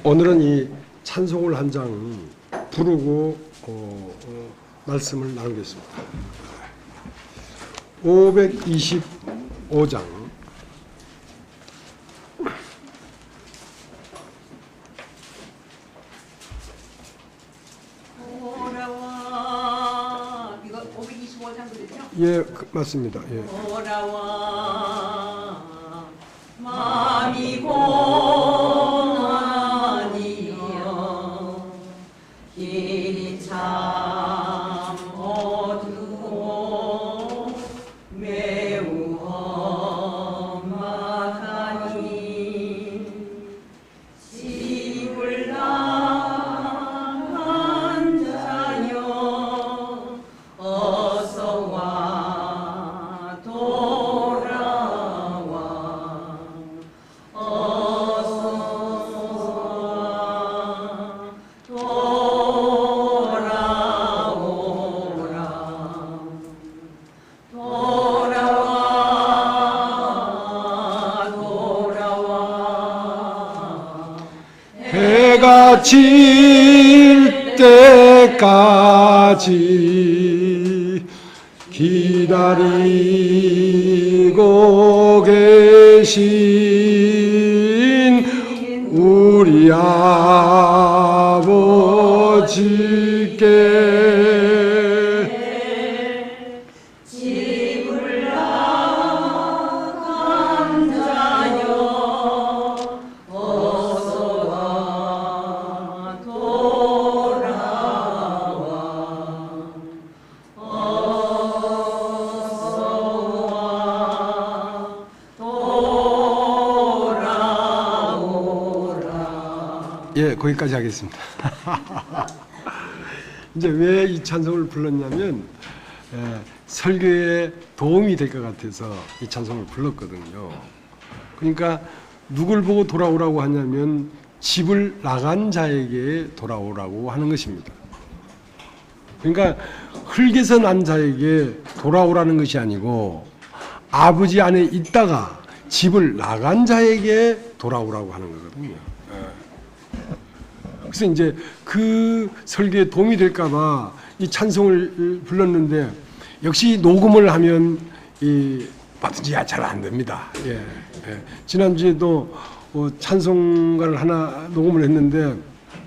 오늘은 이 찬송을 한 장 부르고 말씀을 나누겠습니다. 525장 이거 525장 그랬죠? 예, 맞습니다. 예. 돌아와 마음이 고난이여 길이 참 어두워 매우 험하다니 집을 나간 자여 어서 와 돌아와 어서 와 돌아오라 돌아와 해가 질 때까지 기다리고 계신 우리 아버지께 집을 나간 자여 어서 와 돌아와 어서 돌아오라. 예, 거기까지 하겠습니다. 이제 왜 이 찬송을 불렀냐면 설교에 도움이 될 것 같아서 이 찬송을 불렀거든요. 그러니까 누굴 보고 돌아오라고 하냐면 집을 나간 자에게 돌아오라고 하는 것입니다. 그러니까 흙에서 난 자에게 돌아오라는 것이 아니고 아버지 안에 있다가 집을 나간 자에게 돌아오라고 하는 거거든요. 그래서 이제 그 설교에 도움이 될까봐 이 찬송을 불렀는데 역시 녹음을 하면 뭐든지 잘 안 됩니다. 예. 지난주에도 찬송가를 하나 녹음을 했는데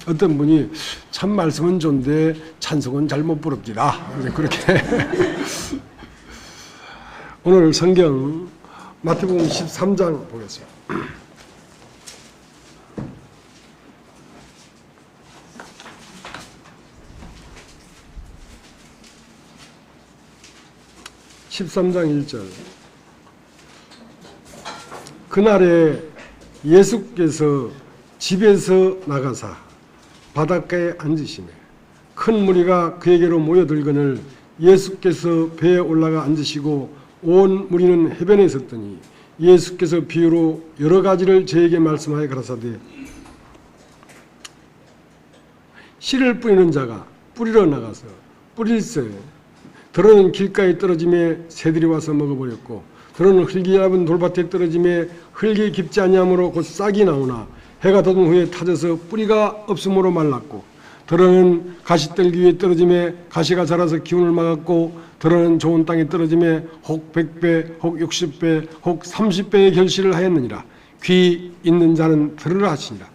어떤 분이 참 말씀은 좋은데 찬송은 잘 못 부릅니다. 그렇게 오늘 성경 마태복음 13장 보겠습니다. (13장 1절) 그날에 예수께서 집에서 나가사 바닷가에 앉으시매 큰 무리가 그에게로 모여들거늘 예수께서 배에 올라가 앉으시고 온 무리는 해변에 섰더니 예수께서 비유로 여러 가지를 저에게 말씀하여 가라사대 씨를 뿌리는 자가 뿌리러 나가서 뿌릴새 들어는 길가에 떨어짐에 새들이 와서 먹어버렸고 들어는 흙이 얇은 돌밭에 떨어짐에 흙이 깊지 아니하므로 곧 싹이 나오나 해가 돋은 후에 타져서 뿌리가 없으므로 말랐고 들어는 가시떨기 위에 떨어짐에 가시가 자라서 기운을 막았고 들어는 좋은 땅에 떨어짐에 혹 100배 혹 60배 혹 30배의 결실을 하였느니라. 귀 있는 자는 들으라 하시니라.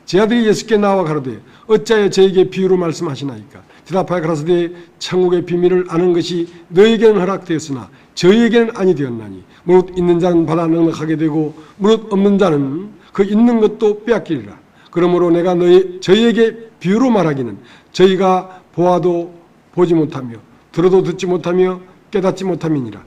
제 아들이 예수께 나와 가로되 어찌하여 저에게 비유로 말씀하시나이까. 대답하여 가라사대 천국의 비밀을 아는 것이 너에게는 허락되었으나 저에게는 아니 되었나니 무릇 있는 자는 받아 넉넉하게 되고 무릇 없는 자는 그 있는 것도 빼앗기리라. 그러므로 내가 저희에게 비유로 말하기는 저희가 보아도 보지 못하며 들어도 듣지 못하며 깨닫지 못함이니라.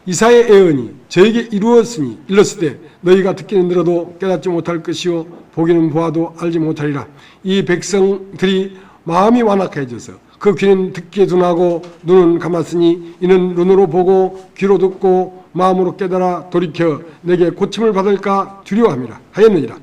이사의 예언이 저에게 이루었으니 일렀으되 너희가 듣기는 들어도 깨닫지 못할 것이요 보기는 보아도 알지 못하리라. 이 백성들이 마음이 완악해져서 그 귀는 듣기에 둔하고 눈은 감았으니 이는 눈으로 보고 귀로 듣고 마음으로 깨달아 돌이켜 내게 고침을 받을까 두려워함이라 하였느니라.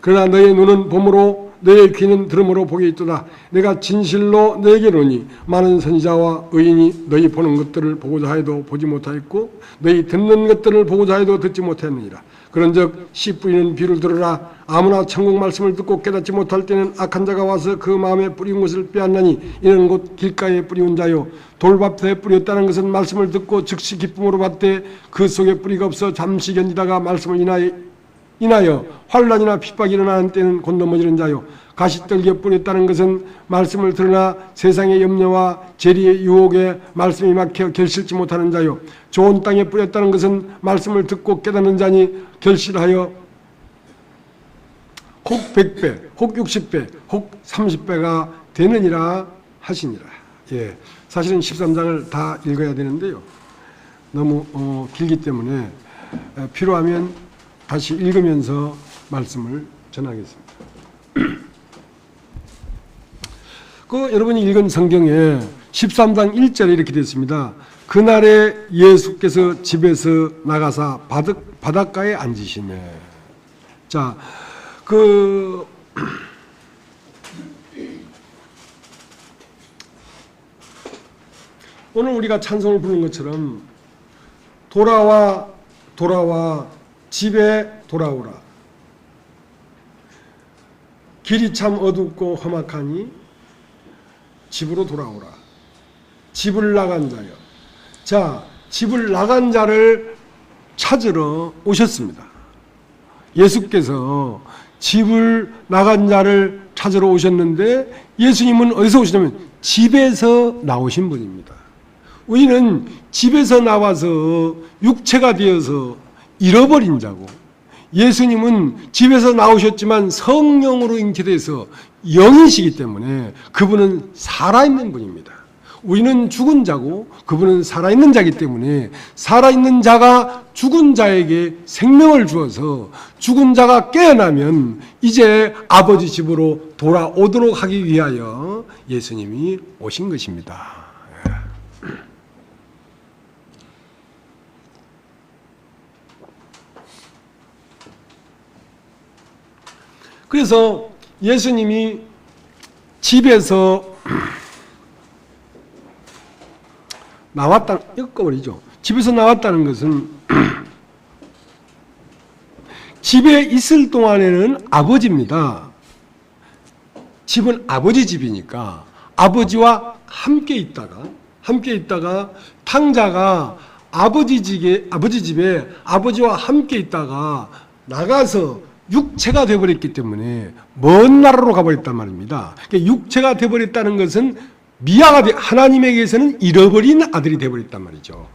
그러나 너의 눈은 봄으로 너의 귀는 들음으로 복이 있도다. 내가 진실로 너에게 이르노니 많은 선지자와 의인이 너희 보는 것들을 보고자 하여도 보지 못하였고 너희 듣는 것들을 보고자 하여도 듣지 못하였느니라. 그런즉 씨 뿌리는 비를 들으라. 아무나 천국 말씀을 듣고 깨닫지 못할 때는 악한 자가 와서 그 마음에 뿌린 것을 빼앗나니 이는 곧 길가에 뿌리운 자요 돌밭에 뿌렸다는 것은 말씀을 듣고 즉시 기쁨으로 받되 그 속에 뿌리가 없어 잠시 견디다가 말씀을 인하여 환난이나 핍박이 일어나는 때는 곧 넘어지는 자요 가시떨기에 뿌렸다는 것은 말씀을 들으나 세상의 염려와 재리의 유혹에 말씀이 막혀 결실치 못하는 자요 좋은 땅에 뿌렸다는 것은 말씀을 듣고 깨닫는 자니 결실하여 혹 100배, 혹 60배, 혹 30배가 되느니라 하시니라. 예, 사실은 13장을 다 읽어야 되는데요. 너무 길기 때문에 필요하면 다시 읽으면서 말씀을 전하겠습니다. 여러분이 읽은 성경에 13장 1절에 이렇게 되어 있습니다. 그날에 예수께서 집에서 나가사 바닷가에 앉으시매. 자, 오늘 우리가 찬송을 부르는 것처럼 돌아와 집에 돌아오라. 길이 참 어둡고 험악하니 집으로 돌아오라. 집을 나간 자여. 자, 집을 나간 자를 찾으러 오셨습니다. 예수께서 집을 나간 자를 찾으러 오셨는데 예수님은 어디서 오시냐면 집에서 나오신 분입니다. 우리는 집에서 나와서 육체가 되어서 잃어버린 자고 예수님은 집에서 나오셨지만 성령으로 잉태돼서 영이시기 때문에 그분은 살아있는 분입니다. 우리는 죽은 자고 그분은 살아있는 자이기 때문에 살아있는 자가 죽은 자에게 생명을 주어서 죽은 자가 깨어나면 이제 아버지 집으로 돌아오도록 하기 위하여 예수님이 오신 것입니다. 그래서 예수님이 집에서 읽어버리죠. 집에서 나왔다는 것은 집에 있을 동안에는 아버지입니다. 집은 아버지 집이니까 아버지와 함께 있다가 탕자가 아버지 집에 아버지와 함께 있다가 나가서 육체가 되어버렸기 때문에 먼 나라로 가버렸단 말입니다. 그러니까 육체가 되어버렸다는 것은 하나님에게서는 잃어버린 아들이 되어버렸단 말이죠.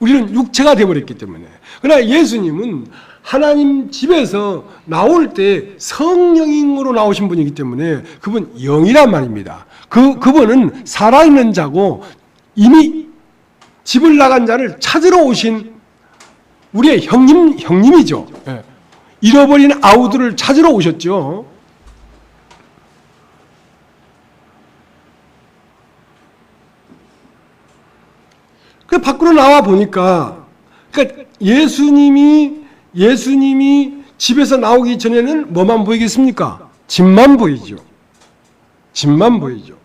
우리는 육체가 되어버렸기 때문에. 그러나 예수님은 하나님 집에서 나올 때 성령으로 나오신 분이기 때문에 그분 영이란 말입니다. 그분은 살아있는 자고 이미 집을 나간 자를 찾으러 오신 우리의 형님이죠. 잃어버린 아우들을 찾으러 오셨죠. 그 밖으로 나와 보니까, 그러니까 예수님이 집에서 나오기 전에는 뭐만 보이겠습니까? 집만 보이죠. 집만 보이죠.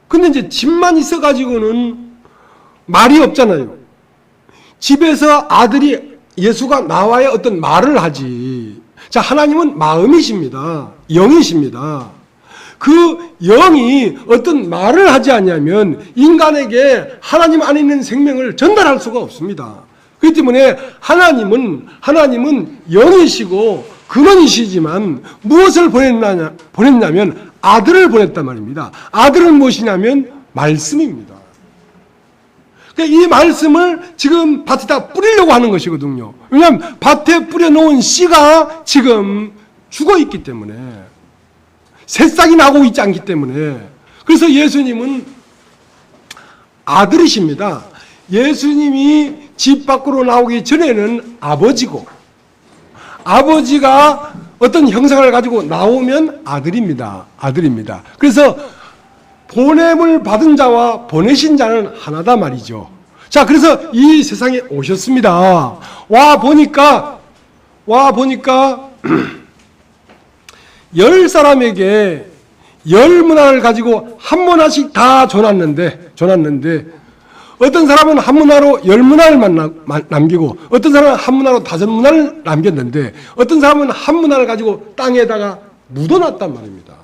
근데 이제 집만 있어가지고는 말이 없잖아요. 집에서 아들이 예수가 나와야 어떤 말을 하지. 자, 하나님은 마음이십니다. 영이십니다. 그 영이 어떤 말을 하지 않냐면 인간에게 하나님 안에 있는 생명을 전달할 수가 없습니다. 그렇기 때문에 하나님은 영이시고 근원이시지만 무엇을 보냈냐면 아들을 보냈단 말입니다. 아들은 무엇이냐면 말씀입니다. 그러니까 이 말씀을 지금 밭에다 뿌리려고 하는 것이거든요. 왜냐하면 밭에 뿌려놓은 씨가 지금 죽어있기 때문에 새싹이 나고 있지 않기 때문에 그래서 예수님은 아들이십니다. 예수님이 집 밖으로 나오기 전에는 아버지고 아버지가 어떤 형상을 가지고 나오면 아들입니다. 그래서 보냄을 받은 자와 보내신 자는 하나다 말이죠. 자, 그래서 이 세상에 오셨습니다. 와 보니까 10사람에게 10문화를 가지고 한 문화씩 다 줘놨는데 어떤 사람은 한 문화로 10문화를 남기고 어떤 사람은 한 문화로 5문화를 남겼는데 어떤 사람은 한 문화를 가지고 땅에다가 묻어놨단 말입니다.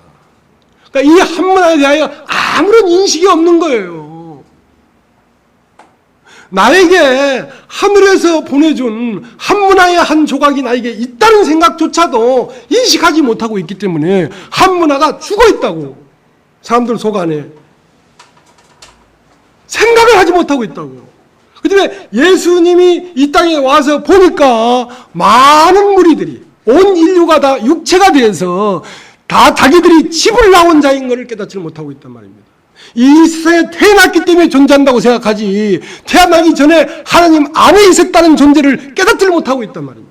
그러니까 이 한 문화에 대하여 아무런 인식이 없는 거예요. 나에게 하늘에서 보내준 한 문화의 한 조각이 나에게 있다는 생각조차도 인식하지 못하고 있기 때문에 한 문화가 죽어 있다고 사람들 속 안에 생각을 하지 못하고 있다고. 그 때문에 예수님이 이 땅에 와서 보니까 많은 무리들이 온 인류가 다 육체가 되어서 다 자기들이 집을 나온 자인 것을 깨닫지 못하고 있단 말입니다. 이 세상에 태어났기 때문에 존재한다고 생각하지 태어나기 전에 하나님 안에 있었다는 존재를 깨닫지를 못하고 있단 말입니다.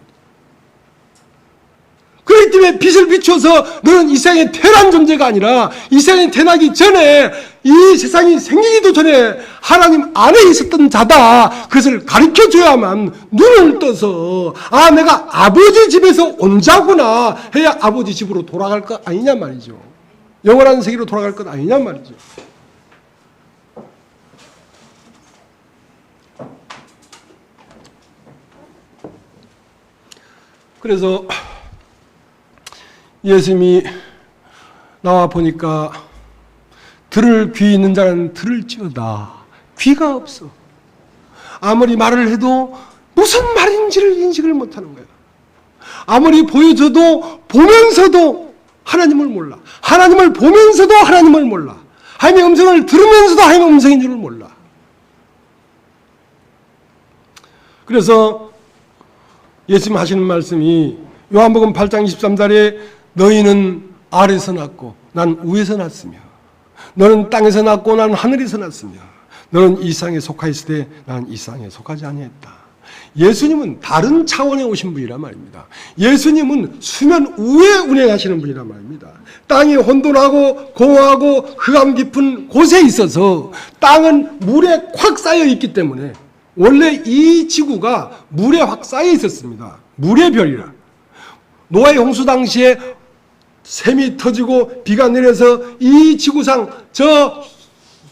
그렇기 때문에 빛을 비춰서 너는 이 세상에 태어난 존재가 아니라 이 세상에 태어나기 전에 이 세상이 생기기도 전에 하나님 안에 있었던 자다. 그것을 가르쳐줘야만 눈을 떠서 아 내가 아버지 집에서 온 자구나 해야 아버지 집으로 돌아갈 것 아니냐 말이죠. 영원한 세계로 돌아갈 것 아니냐 말이죠. 그래서 예수님이 나와 보니까 들을 귀 있는 자는 들을지어다. 귀가 없어. 아무리 말을 해도 무슨 말인지를 인식을 못하는 거야. 아무리 보여줘도 보면서도 하나님을 몰라. 하나님을 보면서도 하나님을 몰라. 하나님의 음성을 들으면서도 하나님의 음성인 줄을 몰라. 그래서 예수님 하시는 말씀이 요한복음 8장 23절에 너희는 아래에서 났고 난 위에서 났으며 너는 땅에서 났고 난 하늘에서 났으며 너는 이 세상에 속하였을 때 난 이 세상에 속하지 아니했다. 예수님은 다른 차원에 오신 분이란 말입니다. 예수님은 수면 위에 운행하시는 분이란 말입니다. 땅이 혼돈하고 공허하고 흑암 깊은 곳에 있어서 땅은 물에 콱 쌓여 있기 때문에 원래 이 지구가 물에 확 쌓여 있었습니다. 물의 별이라. 노아의 홍수 당시에 샘이 터지고 비가 내려서 이 지구상 저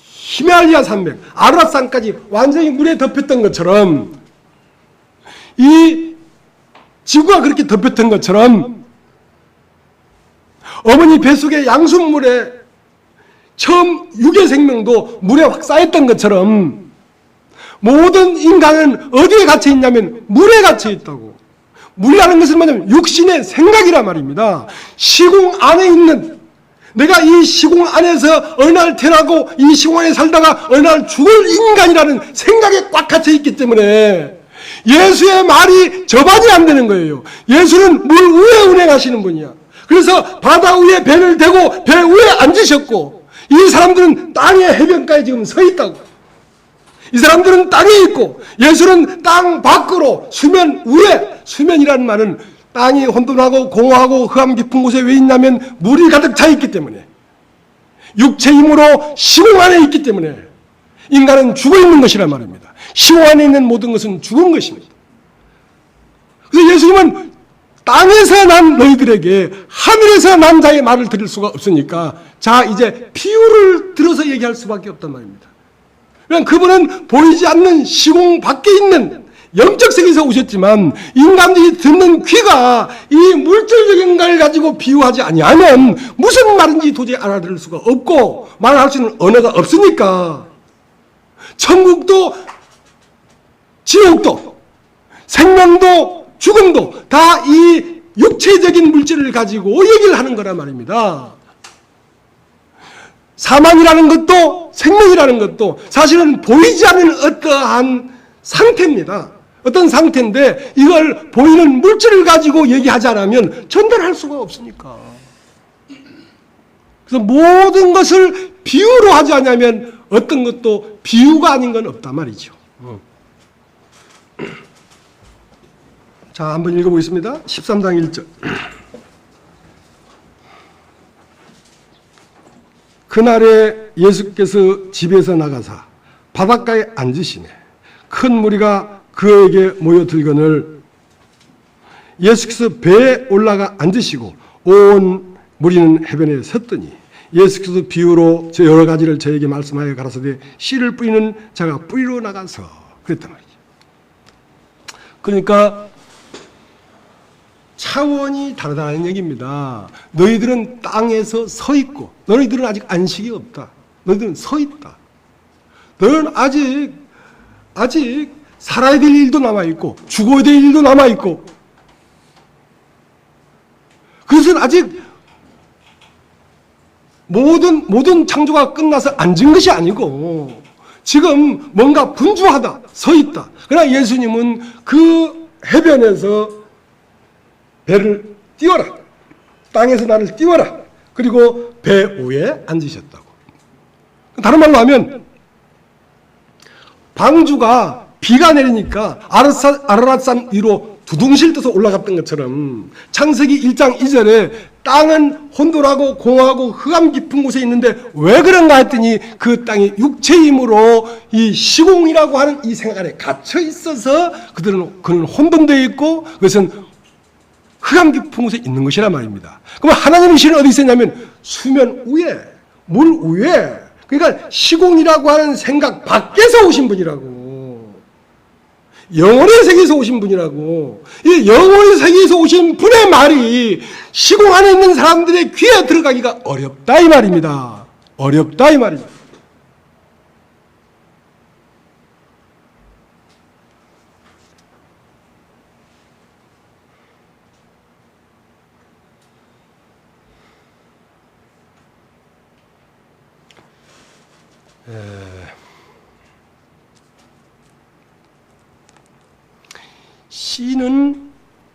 히말라야 산맥, 아라산까지 완전히 물에 덮였던 것처럼 이 지구가 그렇게 덮였던 것처럼 어머니 뱃속의 양순물에 처음 육의 생명도 물에 확 쌓였던 것처럼 모든 인간은 어디에 갇혀 있냐면 물에 갇혀 있다고. 물이라는 것은 뭐냐면 육신의 생각이란 말입니다. 시공 안에 있는 내가 이 시공 안에서 어느 날 태어나고 이 시공 안에 살다가 어느 날 죽을 인간이라는 생각에 꽉 갇혀 있기 때문에 예수의 말이 저반이 안 되는 거예요. 예수는 물 위에 운행하시는 분이야. 그래서 바다 위에 배를 대고 배 위에 앉으셨고 이 사람들은 땅의 해변가에 지금 서 있다고. 이 사람들은 땅에 있고 예수는 땅 밖으로 수면 위에, 수면이라는 말은 땅이 혼돈하고 공허하고 흑암 깊은 곳에 왜 있냐면 물이 가득 차 있기 때문에 육체 힘으로 시공 안에 있기 때문에 인간은 죽어 있는 것이란 말입니다. 시공 안에 있는 모든 것은 죽은 것입니다. 그래서 예수님은 땅에서 난 너희들에게 하늘에서 난 자의 말을 들을 수가 없으니까 자 이제 비유를 들어서 얘기할 수밖에 없단 말입니다. 그러니까 그분은 보이지 않는 시공 밖에 있는 영적 세계에서 오셨지만 인간들이 듣는 귀가 이 물질적인 걸 가지고 비유하지 아니하면 무슨 말인지 도저히 알아들을 수가 없고 말할 수 있는 언어가 없으니까 천국도 지옥도 생명도 죽음도 다 이 육체적인 물질을 가지고 얘기를 하는 거란 말입니다. 사망이라는 것도 생명이라는 것도 사실은 보이지 않는 어떠한 상태입니다. 어떤 상태인데 이걸 보이는 물질을 가지고 얘기하지 않으면 전달할 수가 없으니까. 그래서 모든 것을 비유로 하지 않으면 어떤 것도 비유가 아닌 건 없단 말이죠. 자, 한번 읽어보겠습니다. 13장 1절. 그날에 예수께서 집에서 나가사 바닷가에 앉으시매 큰 무리가 그에게 모여들거늘 예수께서 배에 올라가 앉으시고 온 무리는 해변에 섰더니 예수께서 비유로 저 여러 가지를 저에게 말씀하여 가라사대 씨를 뿌리는 자가 뿌리러 나가서 그랬단 말이죠. 그러니까 차원이 다르다는 얘기입니다. 너희들은 땅에서 서 있고 너희들은 아직 안식이 없다. 너희들은 서 있다. 너희는 아직 살아야 될 일도 남아있고 죽어야 될 일도 남아있고 그것은 아직 모든 창조가 끝나서 앉은 것이 아니고 지금 뭔가 분주하다, 서 있다. 그러나 예수님은 그 해변에서 배를 띄워라. 땅에서 나를 띄워라. 그리고 배 위에 앉으셨다고. 다른 말로 하면 방주가 비가 내리니까 아라랏산 위로 두둥실 떠서 올라갔던 것처럼 창세기 1장 2절에 땅은 혼돈하고 공허하고 흑암 깊은 곳에 있는데 왜 그런가 했더니 그 땅이 육체의 힘으로 이 시공이라고 하는 이 생각 안에 갇혀 있어서 그는 혼돈되어 있고 그것은 흑암 깊은 곳에 있는 것이란 말입니다. 그럼 하나님의 신은 어디 있었냐면 수면 위에, 물 위에, 그러니까 시공이라고 하는 생각 밖에서 오신 분이라고. 영혼의 세계에서 오신 분이라고. 이 영혼의 세계에서 오신 분의 말이 시공 안에 있는 사람들의 귀에 들어가기가 어렵다 이 말입니다. 어렵다 이 말입니다.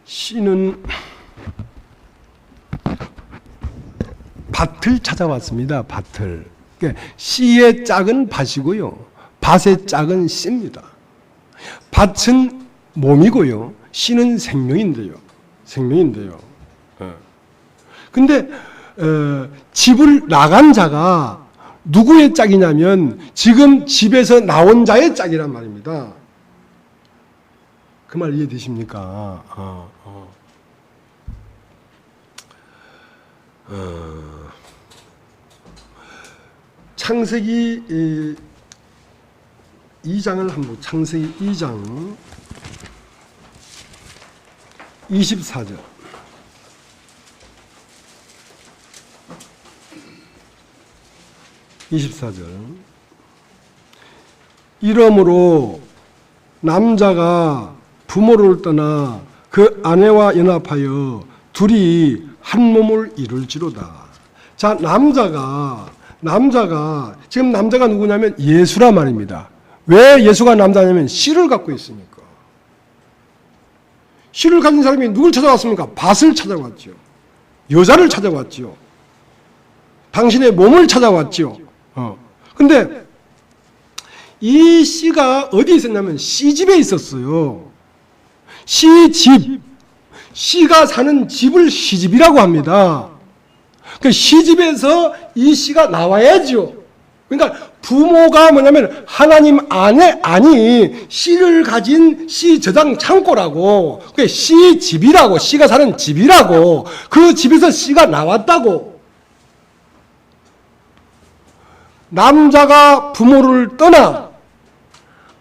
씨는 밭을 찾아왔습니다. 밭을. 그러니까 씨의 짝은 밭이고요. 밭의 짝은 씨입니다. 밭은 몸이고요. 씨는 생명인데요. 근데 집을 나간 자가 누구의 짝이냐면 지금 집에서 나온 자의 짝이란 말입니다. 그 말 이해되십니까? 창세기 2장을 한번 창세기 2장 24절. 이러므로 남자가 부모를 떠나 그 아내와 연합하여 둘이 한 몸을 이룰지로다. 자, 남자가 지금 남자가 누구냐면 예수란 말입니다. 왜 예수가 남자냐면 씨를 갖고 있으니까. 씨를 가진 사람이 누굴 찾아왔습니까? 밭을 찾아왔죠. 여자를 찾아왔죠. 당신의 몸을 찾아왔죠. 근데 이 씨가 어디에 있었냐면 씨집에 있었어요. 씨가 사는 집을 시집이라고 합니다. 그 시집에서 이 씨가 나와야죠. 그러니까 부모가 뭐냐면 하나님 안이 씨를 가진 씨 저장 창고라고. 그게 씨집이라고. 씨가 사는 집이라고. 그 집에서 씨가 나왔다고. 남자가 부모를 떠나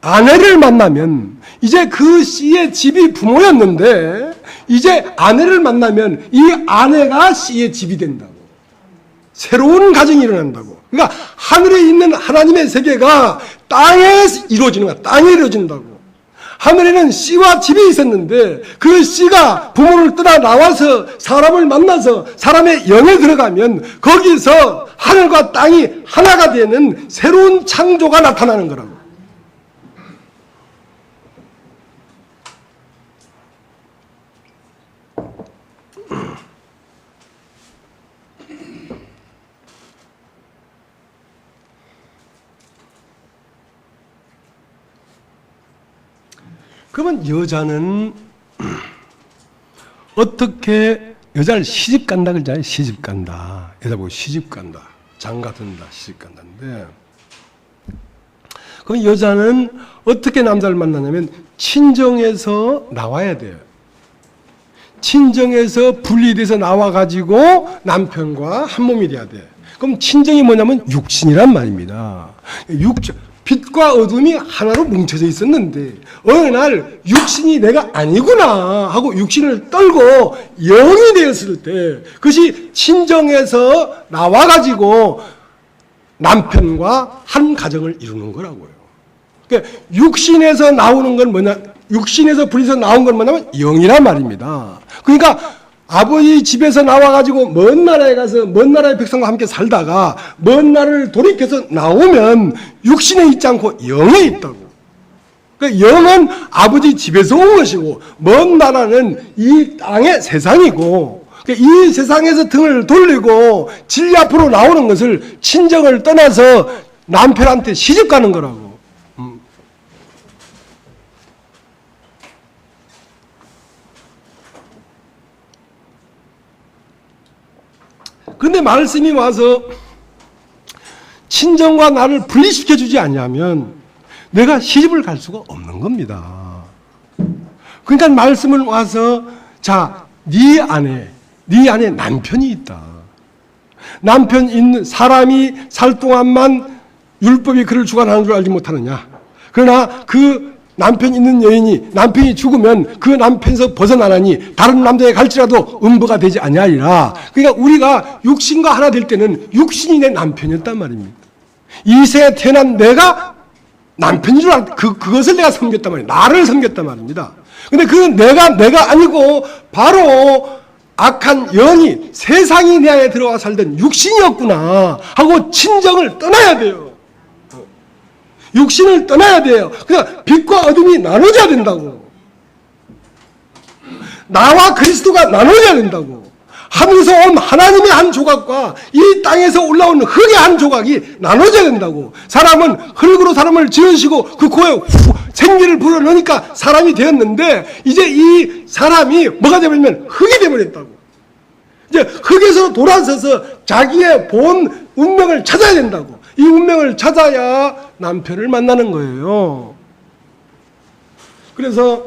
아내를 만나면 이제 그 씨의 집이 부모였는데 이제 아내를 만나면 이 아내가 씨의 집이 된다고. 새로운 가정이 일어난다고. 그러니까 하늘에 있는 하나님의 세계가 땅에 이루어지는 거야. 땅에 이루어진다고. 하늘에는 씨와 집이 있었는데 그 씨가 부모를 떠나 나와서 사람을 만나서 사람의 영에 들어가면 거기서 하늘과 땅이 하나가 되는 새로운 창조가 나타나는 거라고. 그러면 여자는 어떻게 여자를 시집 간다 그러잖아요. 시집 간다. 여자 보고 시집 간다. 장가 든다. 시집 간다는데 그럼 여자는 어떻게 남자를 만나냐면 친정에서 나와야 돼요. 친정에서 분리돼서 나와가지고 남편과 한 몸이 돼야 돼. 그럼 친정이 뭐냐면 육신이란 말입니다. 빛과 어둠이 하나로 뭉쳐져 있었는데 어느 날 육신이 내가 아니구나 하고 육신을 떨고 영이 되었을 때 그것이 친정에서 나와가지고 남편과 한 가정을 이루는 거라고요. 그러니까 육신에서 나오는 건 뭐냐? 육신에서 불에서 나온 건 뭐냐면 영이란 말입니다. 그러니까 아버지 집에서 나와가지고 먼 나라에 가서 먼 나라의 백성과 함께 살다가 먼 나라를 돌이켜서 나오면 육신에 있지 않고 영에 있다고. 그러니까 영은 아버지 집에서 온 것이고 먼 나라는 이 땅의 세상이고 그러니까 이 세상에서 등을 돌리고 진리 앞으로 나오는 것을 친정을 떠나서 남편한테 시집 가는 거라고. 그런데 말씀이 와서 친정과 나를 분리시켜 주지 않냐면 내가 시집을 갈 수가 없는 겁니다. 그러니까 말씀을 와서 자, 네 안에 남편이 있다. 남편 있는 사람이 살 동안만 율법이 그를 주관하는 줄 알지 못하느냐. 그러나 그 남편 있는 여인이 남편이 죽으면 그 남편에서 벗어나나니 다른 남자에 갈지라도 음부가 되지 아니하리라. 그러니까 우리가 육신과 하나 될 때는 육신이 내 남편이었단 말입니다. 이 세에 태어난 내가 남편인 줄 알고 그것을 내가 섬겼단 말이에요. 나를 섬겼단 말입니다. 근데 그 내가 아니고 바로 악한 영이 세상이 내 안에 들어와 살던 육신이었구나 하고 친정을 떠나야 돼요. 육신을 떠나야 돼요. 그러니까 빛과 어둠이 나눠져야 된다고. 나와 그리스도가 나눠져야 된다고. 하늘에서 온 하나님의 한 조각과 이 땅에서 올라온 흙의 한 조각이 나눠져야 된다고. 사람은 흙으로 사람을 지으시고 그 코에 생기를 불어넣으니까 사람이 되었는데 이제 이 사람이 뭐가 되버리면 흙이 되버렸다고. 이제 흙에서 돌아서서 자기의 본 운명을 찾아야 된다고. 이 운명을 찾아야 남편을 만나는 거예요. 그래서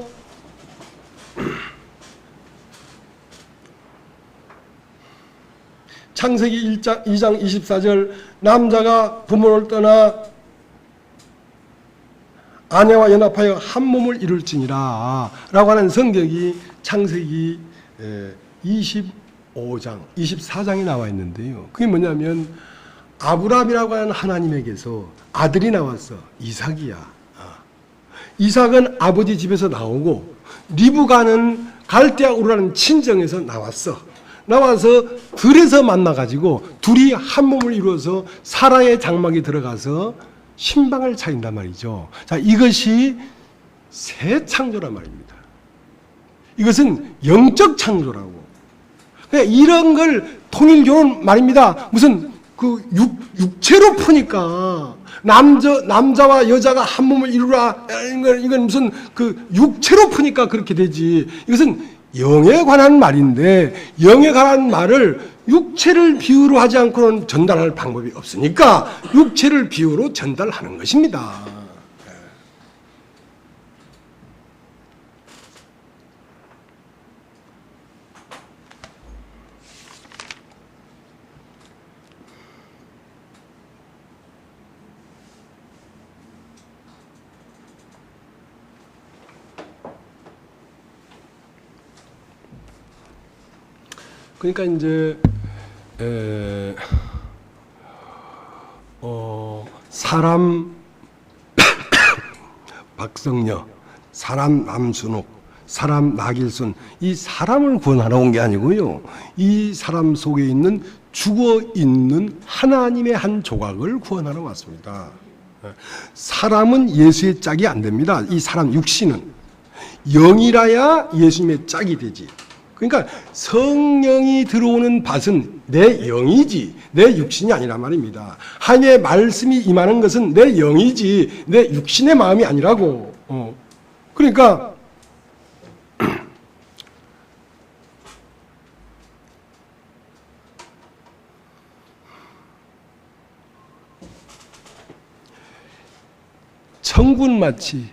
창세기 2장 24절 남자가 부모를 떠나 아내와 연합하여 한 몸을 이룰지니라 라고 하는 성경이 창세기 25장, 24장에 나와 있는데요. 그게 뭐냐면 아브라함이라고 하는 하나님에게서 아들이 나왔어. 이삭이야. 이삭은 아버지 집에서 나오고 리브가는 갈대아 우르라는 친정에서 나왔어. 나와서 들에서 만나가지고 둘이 한 몸을 이루어서 사라의 장막에 들어가서 신방을 차린단 말이죠. 자, 이것이 새 창조란 말입니다. 이것은 영적 창조라고. 그러니까 이런 걸 통일교는 말입니다. 무슨 그 육체로 푸니까 남자와 여자가 한 몸을 이루라 이건 무슨 그 육체로 푸니까 그렇게 되지. 이것은 영에 관한 말인데 영에 관한 말을 육체를 비유로 하지 않고는 전달할 방법이 없으니까 육체를 비유로 전달하는 것입니다. 그러니까 이제 사람 박성녀, 사람 남순옥, 사람 나길순 이 사람을 구원하러 온 게 아니고요. 이 사람 속에 있는 죽어 있는 하나님의 한 조각을 구원하러 왔습니다. 사람은 예수의 짝이 안 됩니다. 이 사람 육신은 영이라야 예수님의 짝이 되지. 그러니까 성령이 들어오는 밭은 내 영이지 내 육신이 아니란 말입니다. 하나님의 말씀이 임하는 것은 내 영이지 내 육신의 마음이 아니라고. 그러니까 천군 마치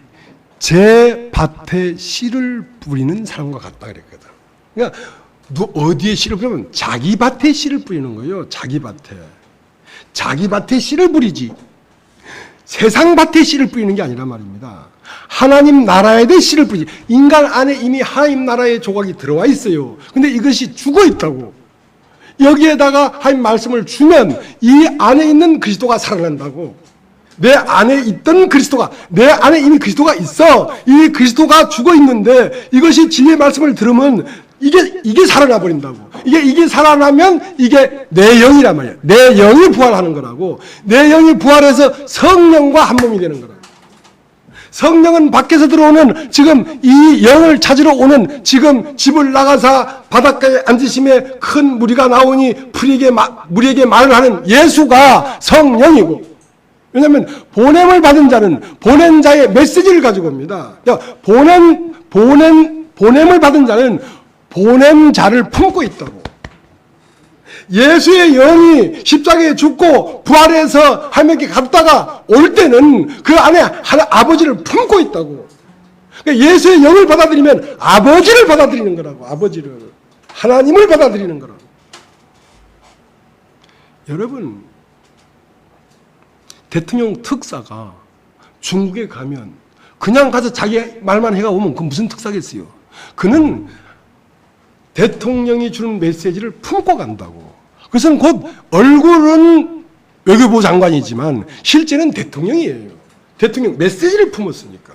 제 밭에 씨를 뿌리는 사람과 같다 그랬거든. 그러니까 어디에 씨를 뿌리면 자기 밭에 씨를 뿌리는 거예요. 자기 밭에. 자기 밭에 씨를 뿌리지 세상 밭에 씨를 뿌리는 게 아니란 말입니다. 하나님 나라에 대해 씨를 뿌리지. 인간 안에 이미 하나님 나라의 조각이 들어와 있어요. 근데 이것이 죽어 있다고. 여기에다가 하나님 말씀을 주면 이 안에 있는 그리스도가 살아난다고. 내 안에 있던 그리스도가, 내 안에 이미 그리스도가 있어. 이 그리스도가 죽어 있는데 이것이 진리의 말씀을 들으면 이게 살아나 버린다고. 이게 살아나면 이게 내 영이란 말이야. 내 영이 부활하는 거라고. 내 영이 부활해서 성령과 한 몸이 되는 거라고. 성령은 밖에서 들어오는 지금 이 영을 찾으러 오는 지금 집을 나가서 바닷가에 앉으심에 큰 무리가 나오니 무리에게 말을 하는 예수가 성령이고, 왜냐하면 보냄을 받은 자는 보낸 자의 메시지를 가지고 옵니다. 보냄을 받은 자는 보낸 자를 품고 있다고. 예수의 영이 십자가에 죽고 부활해서 하나님께 갔다가 올 때는 그 안에 아버지를 품고 있다고. 그러니까 예수의 영을 받아들이면 아버지를 받아들이는 거라고. 아버지를. 하나님을 받아들이는 거라고. 여러분, 대통령 특사가 중국에 가면 그냥 가서 자기 말만 해가 오면 그 무슨 특사겠어요. 그는 대통령이 주는 메시지를 품고 간다고. 그것은 곧 얼굴은 외교부 장관이지만 실제는 대통령이에요. 대통령 메시지를 품었으니까.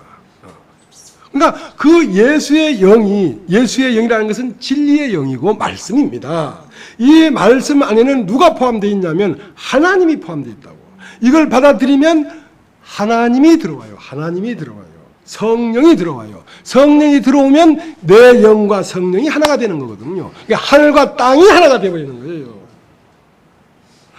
그러니까 그 예수의 영이라는 것은 진리의 영이고 말씀입니다. 이 말씀 안에는 누가 포함되어 있냐면 하나님이 포함되어 있다고. 이걸 받아들이면 하나님이 들어와요. 하나님이 들어와요. 성령이 들어와요. 성령이 들어오면 내 영과 성령이 하나가 되는 거거든요. 그러니까 하늘과 땅이 하나가 되어버리는 거예요.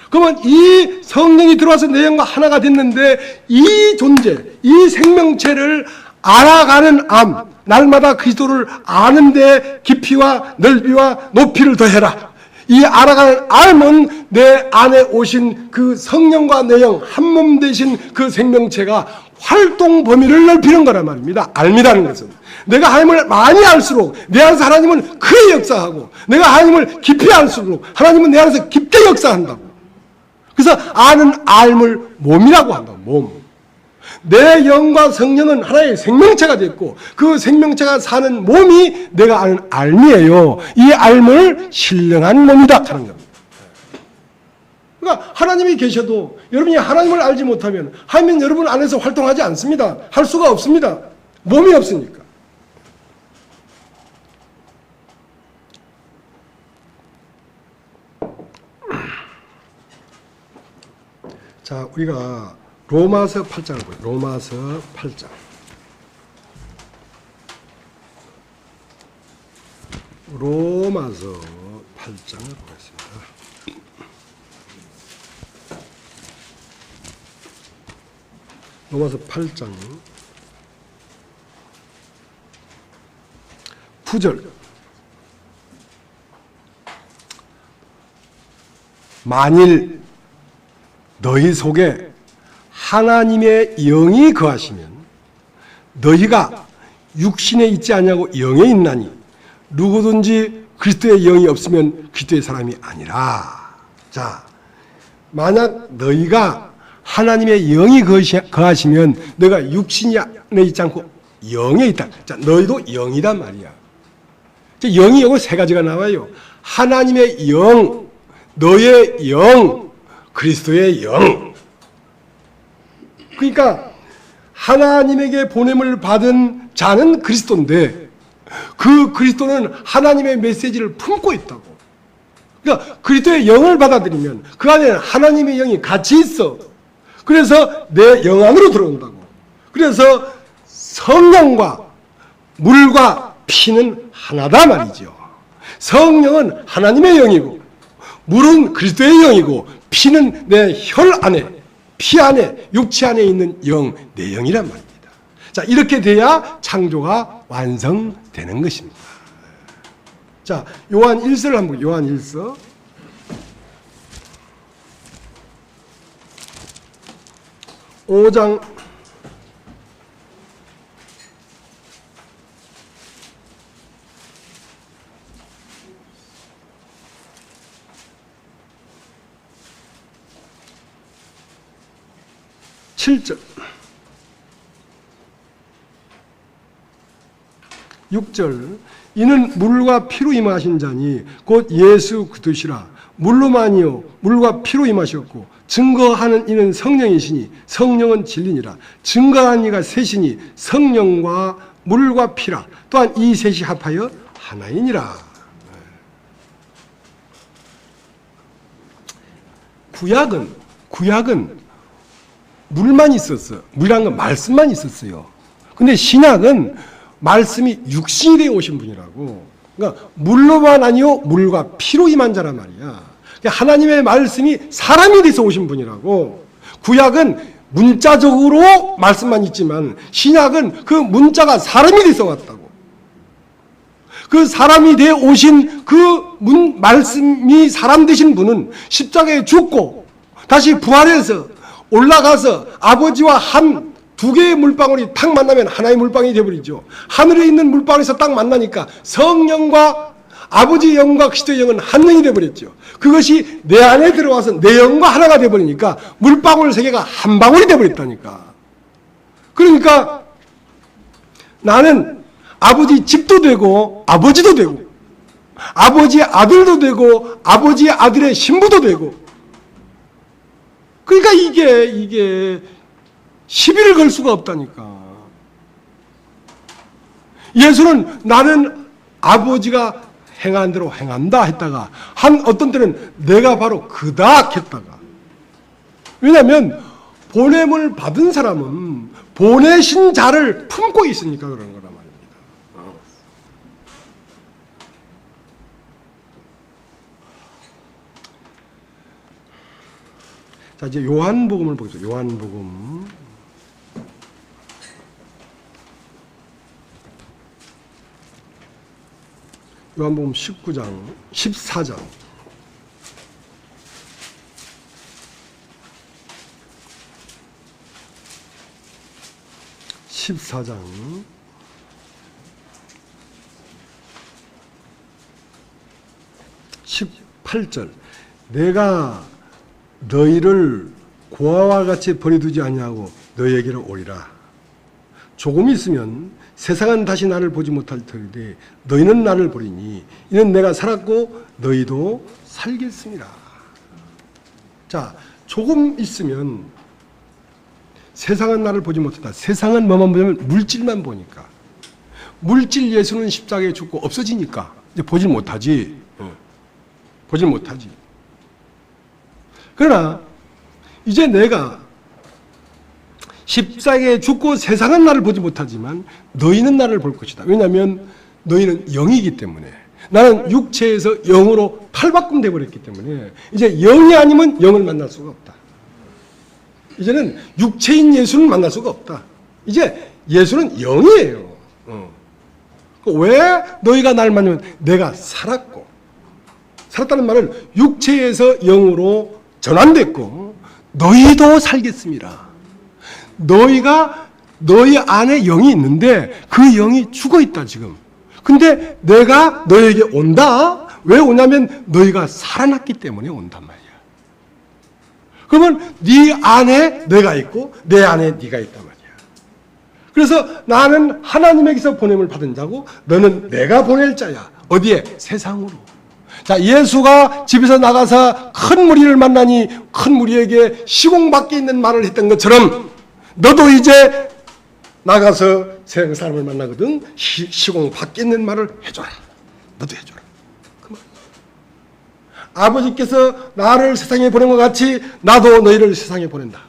그러면 이 성령이 들어와서 내 영과 하나가 됐는데 이 존재, 이 생명체를 알아가는 암, 날마다 그리스도를 아는데 깊이와 넓이와 높이를 더해라. 이 알아가는 암은 내 안에 오신 그 성령과 내 영 한 몸 되신 그 생명체가 활동 범위를 넓히는 거란 말입니다. 알미라는 것은. 내가 하나님을 많이 알수록 내 안에서 하나님은 크게 역사하고, 내가 하나님을 깊이 알수록 하나님은 내 안에서 깊게 역사한다고. 그래서 아는 알물 몸이라고 한다고. 몸. 내 영과 성령은 하나의 생명체가 됐고 그 생명체가 사는 몸이 내가 아는 알미예요. 이 알물 신령한 몸이다 하는 겁니다. 그러니까 하나님이 계셔도 여러분이 하나님을 알지 못하면 하나님은 여러분 안에서 활동하지 않습니다. 할 수가 없습니다. 몸이 없으니까. 자, 우리가 로마서 8장을 보요. 로마서 8장. 로마서 8장을 보겠습니다. 로마서 8장 9절. 만일 너희 속에 하나님의 영이 거하시면 너희가 육신에 있지 않냐고 영에 있나니 누구든지 그리스도의 영이 없으면 그리스도의 사람이 아니라. 자, 만약 너희가 하나님의 영이 거하시면 너가 육신이 안에 있지 않고 영에 있다. 자, 너희도 영이란 말이야. 영이 요거 세 가지가 나와요. 하나님의 영, 너의 영, 그리스도의 영. 그러니까 하나님에게 보냄을 받은 자는 그리스도인데 그 그리스도는 하나님의 메시지를 품고 있다고. 그러니까 그리스도의 영을 받아들이면 그 안에는 하나님의 영이 같이 있어. 그래서 내 영 안으로 들어온다고. 그래서 성령과 물과 피는 하나다 말이죠. 성령은 하나님의 영이고 물은 그리스도의 영이고 피는 내 혈 안에, 피 안에, 육체 안에 있는 영, 내 영이란 말입니다. 자, 이렇게 돼야 창조가 완성되는 것입니다. 자, 요한 1서를 한번, 요한 1서. 오장 5절 7절 6절 이는 물과 피로 임하신 자니 곧 예수 그리스도시라. 물로만이요 물과 피로 임하셨고 증거하는 이는 성령이시니 성령은 진리니라. 증거하는 이가 셋이니 성령과 물과 피라. 또한 이 셋이 합하여 하나이니라. 구약은 물만 있었어. 물이란 건 말씀만 있었어요. 근데 신약은 말씀이 육신이 되어 오신 분이라고. 그러니까 물로만 아니요 물과 피로 임한 자란 말이야. 그러니까 하나님의 말씀이 사람이 돼서 오신 분이라고. 구약은 문자적으로 말씀만 있지만 신약은 그 문자가 사람이 돼서 왔다고. 그 사람이 되어 오신 그 말씀이 사람 되신 분은 십자가에 죽고 다시 부활해서 올라가서 아버지와 두 개의 물방울이 탁 만나면 하나의 물방울이 되어버리죠. 하늘에 있는 물방울에서 딱 만나니까 성령과 아버지의 영과 그리스도의 영은 한 영이 되어버렸죠. 그것이 내 안에 들어와서 내 영과 하나가 되어버리니까 물방울 세 개가 한 방울이 되어버렸다니까. 그러니까 나는 아버지 집도 되고 아버지도 되고 아버지의 아들도 되고 아버지의 아들의 신부도 되고. 그러니까 이게 시비를 걸 수가 없다니까. 예수는 나는 아버지가 행한 대로 행한다 했다가 어떤 때는 내가 바로 그다 했다가. 왜냐하면 보냄을 받은 사람은 보내신 자를 품고 있으니까 그런 거란 말입니다. 자, 이제 요한복음을 보겠습니다. 요한복음. 요한복음 19장, 14장. 14장 18절 내가 너희를 고아와 같이 버려두지 아니하고 너희에게로 오리라. 조금 있으면 세상은 다시 나를 보지 못할 터인데 너희는 나를 보리니 이는 내가 살았고 너희도 살겠습니다. 자, 조금 있으면 세상은 나를 보지 못한다. 세상은 뭐만 보면 물질만 보니까. 물질 예수는 십자가에 죽고 없어지니까 이제 보질 못하지. 보질 못하지. 그러나 이제 내가 십자가에 죽고 세상은 나를 보지 못하지만 너희는 나를 볼 것이다. 왜냐하면 너희는 영이기 때문에. 나는 육체에서 영으로 팔바꿈 되어버렸기 때문에 이제 영이 아니면 영을 만날 수가 없다. 이제는 육체인 예수는 만날 수가 없다. 이제 예수는 영이에요. 왜 너희가 날 만나면 내가 살았고, 살았다는 말은 육체에서 영으로 전환됐고 너희도 살겠습니다. 너희가 너희 안에 영이 있는데 그 영이 죽어 있다 지금. 근데 내가 너희에게 온다. 왜 오냐면 너희가 살아났기 때문에 온단 말이야. 그러면 네 안에 내가 있고 내 안에 네가 있단 말이야. 그래서 나는 하나님에게서 보냄을 받은 자고 너는 내가 보낼 자야. 어디에? 세상으로. 자, 예수가 집에서 나가서 큰 무리를 만나니 큰 무리에게 시공 밖에 있는 말을 했던 것처럼 너도 이제 나가서 세상 사람을 만나거든 시공 밖에 있는 말을 해줘라. 너도 해줘라. 그 말. 아버지께서 나를 세상에 보낸 것 같이 나도 너희를 세상에 보낸다.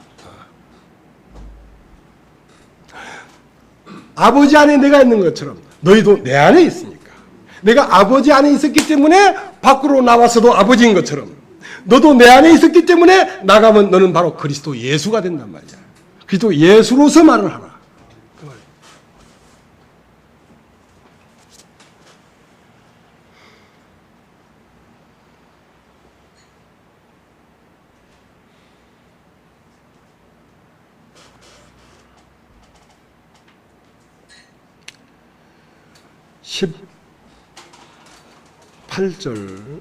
아버지 안에 내가 있는 것처럼 너희도 내 안에 있으니까. 내가 아버지 안에 있었기 때문에 밖으로 나와서도 아버지인 것처럼 너도 내 안에 있었기 때문에 나가면 너는 바로 그리스도 예수가 된단 말이야. 그리스도 예수로서 말을 하라. 그 말. (18절)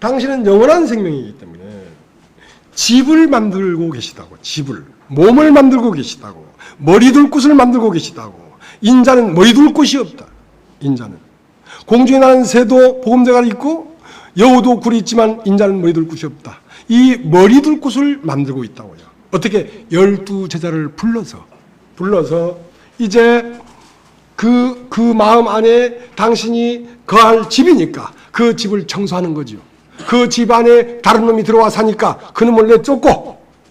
당신은 영원한 생명이기 때문에 집을 만들고 계시다고. 집을, 몸을 만들고 계시다고. 머리 둘 곳을 만들고 계시다고. 인자는 머리 둘 곳이 없다. 인자는 공중에 나는 새도 보금자가 있고 여우도 굴이 있지만 인자는 머리 둘 곳이 없다. 이 머리 둘 곳을 만들고 있다고요. 어떻게? 12제자를 불러서 이제 그 마음 안에 당신이 거할 집이니까 그 집을 청소하는 거죠. 그 집 안에 다른 놈이 들어와 사니까 그 놈을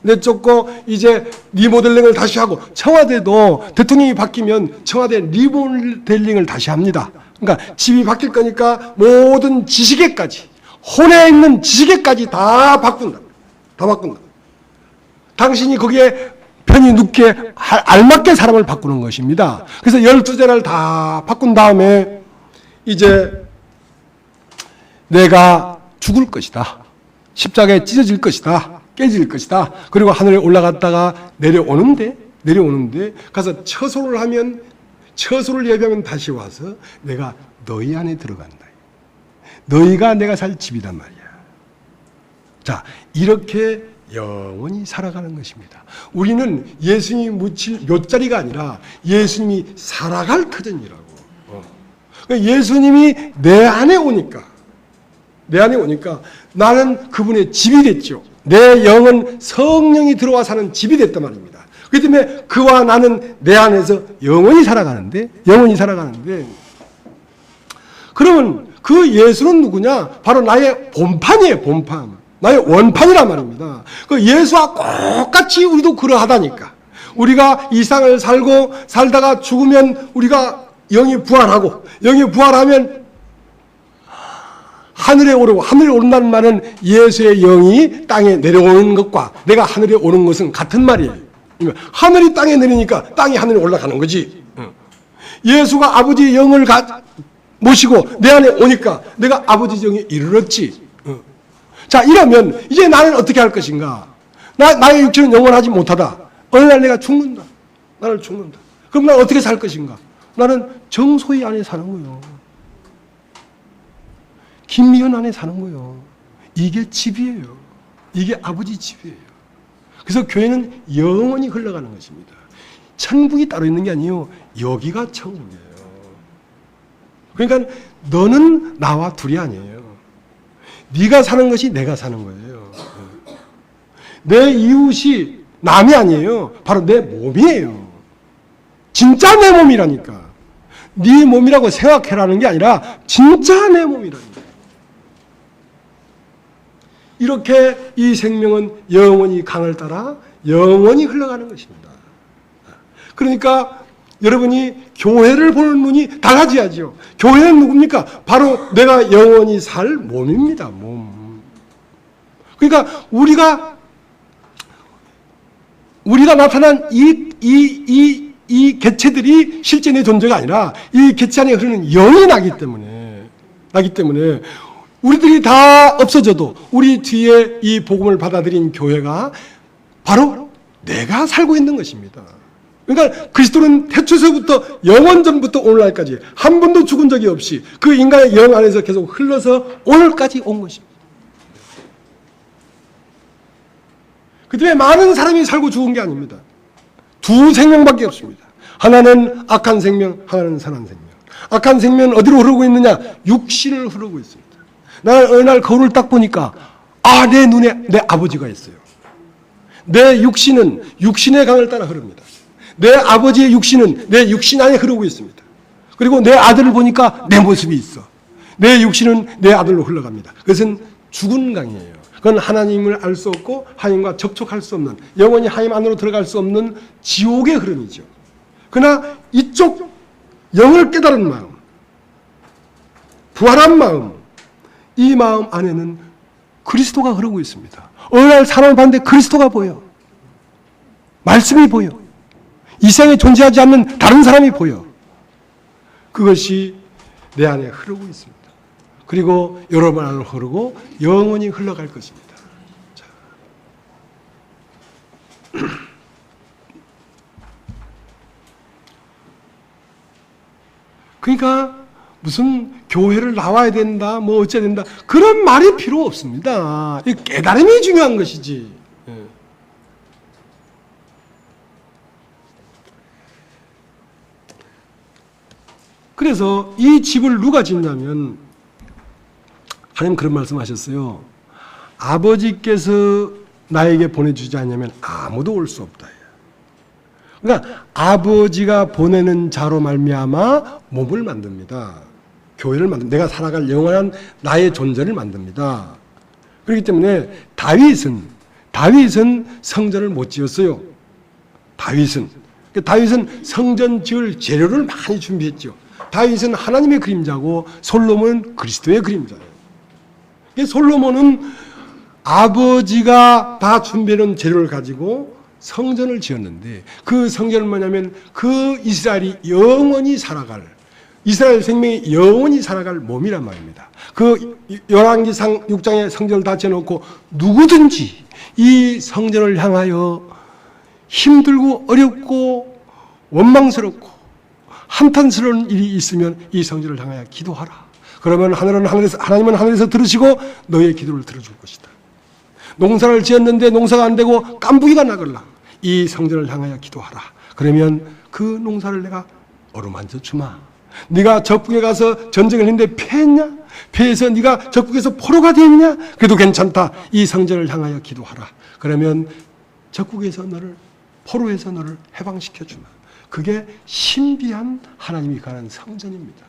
내쫓고 이제 리모델링을 다시 하고, 청와대도 대통령이 바뀌면 청와대 리모델링을 다시 합니다. 그러니까 집이 바뀔 거니까 모든 지시계까지, 혼에 있는 지시계까지 다 바꾼다. 당신이 거기에 편히 눕게 알맞게 사람을 바꾸는 것입니다. 그래서 12제를 다 바꾼 다음에 이제 내가 죽을 것이다. 십자가에 찢어질 것이다. 깨질 것이다. 그리고 하늘에 올라갔다가 내려오는데 가서 처소를 예배하면 다시 와서 내가 너희 안에 들어간다. 너희가 내가 살 집이란 말이야. 자, 이렇게 영원히 살아가는 것입니다. 우리는 예수님이 묻힐 묘자리가 아니라 예수님이 살아갈 터전이라고. 그러니까 예수님이 내 안에 오니까 나는 그분의 집이 됐죠. 내 영은 성령이 들어와 사는 집이 됐단 말입니다. 그렇기 때문에 그와 나는 내 안에서 영원히 살아가는데 그러면 그 예수는 누구냐? 바로 나의 본판이에요. 본판. 나의 원판이란 말입니다. 그 예수와 똑같이 우리도 그러하다니까. 우리가 이 세상을 살다가 죽으면 우리가 영이 부활하면 하늘에 오른다는 말은 예수의 영이 땅에 내려오는 것과 내가 하늘에 오는 것은 같은 말이에요. 하늘이 땅에 내리니까 땅이 하늘에 올라가는 거지. 예수가 아버지의 영을 모시고 내 안에 오니까 내가 아버지 영에 이르렀지. 자, 이러면 이제 나는 어떻게 할 것인가? 나의 육체는 영원하지 못하다. 어느 날 내가 죽는다. 나는 죽는다. 그럼 나는 어떻게 살 것인가? 나는 정소희 안에 사는 거예요. 김미연 안에 사는 거예요. 이게 집이에요. 이게 아버지 집이에요. 그래서 교회는 영원히 흘러가는 것입니다. 천국이 따로 있는 게 아니에요. 여기가 천국이에요. 그러니까 너는 나와 둘이 아니에요. 네가 사는 것이 내가 사는 거예요. 내 이웃이 남이 아니에요. 바로 내 몸이에요. 진짜 내 몸이라니까. 네 몸이라고 생각해라는 게 아니라 진짜 내 몸이라니까. 이렇게 이 생명은 영원히 강을 따라 영원히 흘러가는 것입니다. 그러니까 여러분이 교회를 보는 눈이 달라져야죠. 교회는 누굽니까? 바로 내가 영원히 살 몸입니다. 몸. 그러니까 우리가 나타난 이 개체들이 실제 내 존재가 아니라 이 개체 안에 흐르는 영이 나기 때문에 우리들이 다 없어져도 우리 뒤에 이 복음을 받아들인 교회가 바로 내가 살고 있는 것입니다. 그러니까 그리스도는 태초서부터 영원전부터 오늘날까지 한 번도 죽은 적이 없이 그 인간의 영 안에서 계속 흘러서 오늘까지 온 것입니다. 그 때문에 많은 사람이 살고 죽은 게 아닙니다. 두 생명밖에 없습니다. 하나는 악한 생명, 하나는 선한 생명. 악한 생명은 어디로 흐르고 있느냐? 육신을 흐르고 있습니다. 나는 어느 날 거울을 딱 보니까 내 눈에 내 아버지가 있어요. 내 육신은 육신의 강을 따라 흐릅니다. 내 아버지의 육신은 내 육신 안에 흐르고 있습니다. 그리고 내 아들을 보니까 내 모습이 있어. 내 육신은 내 아들로 흘러갑니다. 그것은 죽은 강이에요. 그건 하나님을 알 수 없고 하나님과 접촉할 수 없는, 영원히 하나님 안으로 들어갈 수 없는 지옥의 흐름이죠. 그러나 이쪽 영을 깨달은 마음, 부활한 마음, 이 마음 안에는 그리스도가 흐르고 있습니다. 어느 날 사람을 봤는데 그리스도가 보여. 말씀이 보여. 이 세상에 존재하지 않는 다른 사람이 보여. 그것이 내 안에 흐르고 있습니다. 그리고 여러분 안으로 흐르고 영원히 흘러갈 것입니다. 자. 그러니까 무슨 교회를 나와야 된다, 뭐 어째야 된다, 그런 말이 필요 없습니다. 이 깨달음이 중요한 것이지. 예. 그래서 이 집을 누가 짓냐면 하나님 그런 말씀하셨어요. 아버지께서 나에게 보내주지 않냐면 아무도 올 수 없다. 그러니까 아버지가 보내는 자로 말미암아 몸을 만듭니다. 교회를 내가 살아갈 영원한 나의 존재를 만듭니다. 그렇기 때문에 다윗은 성전을 못 지었어요. 다윗은 성전 지을 재료를 많이 준비했죠. 다윗은 하나님의 그림자고 솔로몬은 그리스도의 그림자예요. 솔로몬은 아버지가 다 준비해놓은 재료를 가지고 성전을 지었는데 그 성전은 뭐냐면 그 이스라엘이 영원히 살아갈, 이스라엘 생명이 영원히 살아갈 몸이란 말입니다. 그 열왕기상 6장에 성전을 다 지어놓고 누구든지 이 성전을 향하여 힘들고 어렵고 원망스럽고 한탄스러운 일이 있으면 이 성전을 향하여 기도하라. 그러면 하나님은 하늘에서 들으시고 너의 기도를 들어줄 것이다. 농사를 지었는데 농사가 안 되고 깐부기가 나걸라. 이 성전을 향하여 기도하라. 그러면 그 농사를 내가 어루만져 주마. 네가 적국에 가서 전쟁을 했는데 패했냐? 패해서 네가 적국에서 포로가 됐냐? 그래도 괜찮다. 이 성전을 향하여 기도하라. 그러면 적국에서 포로에서 너를 해방시켜 주마. 그게 신비한 하나님이 가는 성전입니다.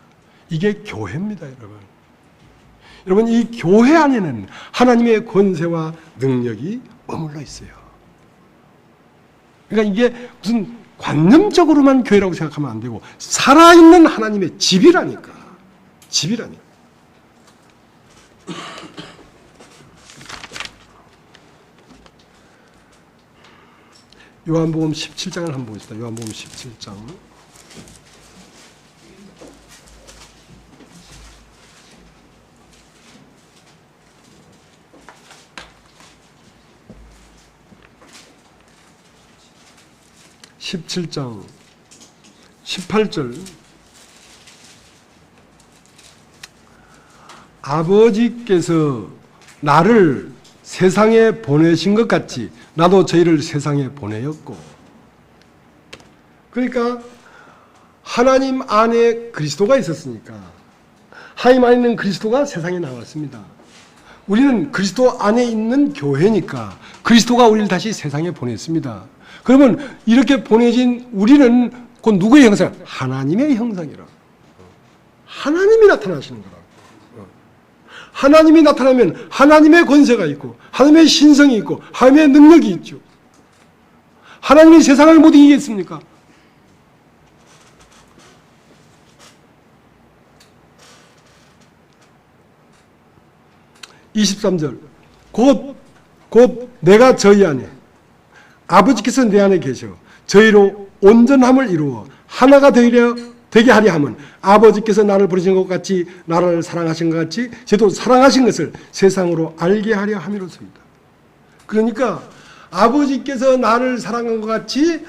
이게 교회입니다, 여러분. 여러분, 이 교회 안에는 하나님의 권세와 능력이 머물러 있어요. 그러니까 이게 무슨 관념적으로만 교회라고 생각하면 안 되고 살아있는 하나님의 집이라니까. 요한복음 17장을 한번 보겠습니다. 요한복음 17장. (17장) 18절. 아버지께서 나를 세상에 보내신 것 같이 나도 저희를 세상에 보내었고. 그러니까 하나님 안에 그리스도가 있었으니까 하나님 안에 있는 그리스도가 세상에 나왔습니다. 우리는 그리스도 안에 있는 교회니까 그리스도가 우리를 다시 세상에 보냈습니다. 그러면 이렇게 보내진 우리는 곧 누구의 형상? 하나님의 형상이라. 하나님이 나타나시는 거라고. 하나님이 나타나면 하나님의 권세가 있고 하나님의 신성이 있고 하나님의 능력이 있죠. 하나님이 세상을 못 이기겠습니까? (23절) 곧 내가 저희 안에 아버지께서 내 안에 계셔 저희로 온전함을 이루어 하나가 되게 하려 함은 아버지께서 나를 부르신 것 같이 나를 사랑하신 것 같이 저도 사랑하신 것을 세상으로 알게 하려 함이로소이다. 그러니까 아버지께서 나를 사랑한 것 같이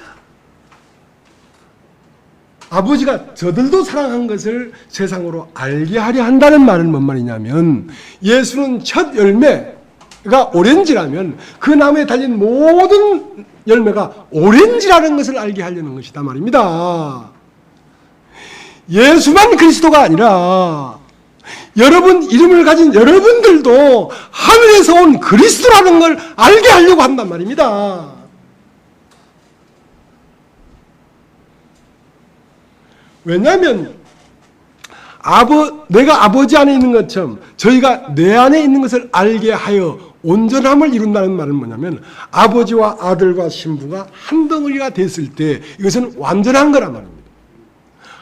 아버지가 저들도 사랑한 것을 세상으로 알게 하려 한다는 말은 뭔 말이냐면 예수는 첫 열매가 오렌지라면 그 나무에 달린 모든 열매가 오렌지라는 것을 알게 하려는 것이다 말입니다. 예수만 그리스도가 아니라 여러분 이름을 가진 여러분들도 하늘에서 온 그리스도라는 걸 알게 하려고 한단 말입니다. 왜냐하면 내가 아버지 안에 있는 것처럼 저희가 내 안에 있는 것을 알게 하여 온전함을 이룬다는 말은 뭐냐면 아버지와 아들과 신부가 한 덩어리가 됐을 때 이것은 완전한 거란 말입니다.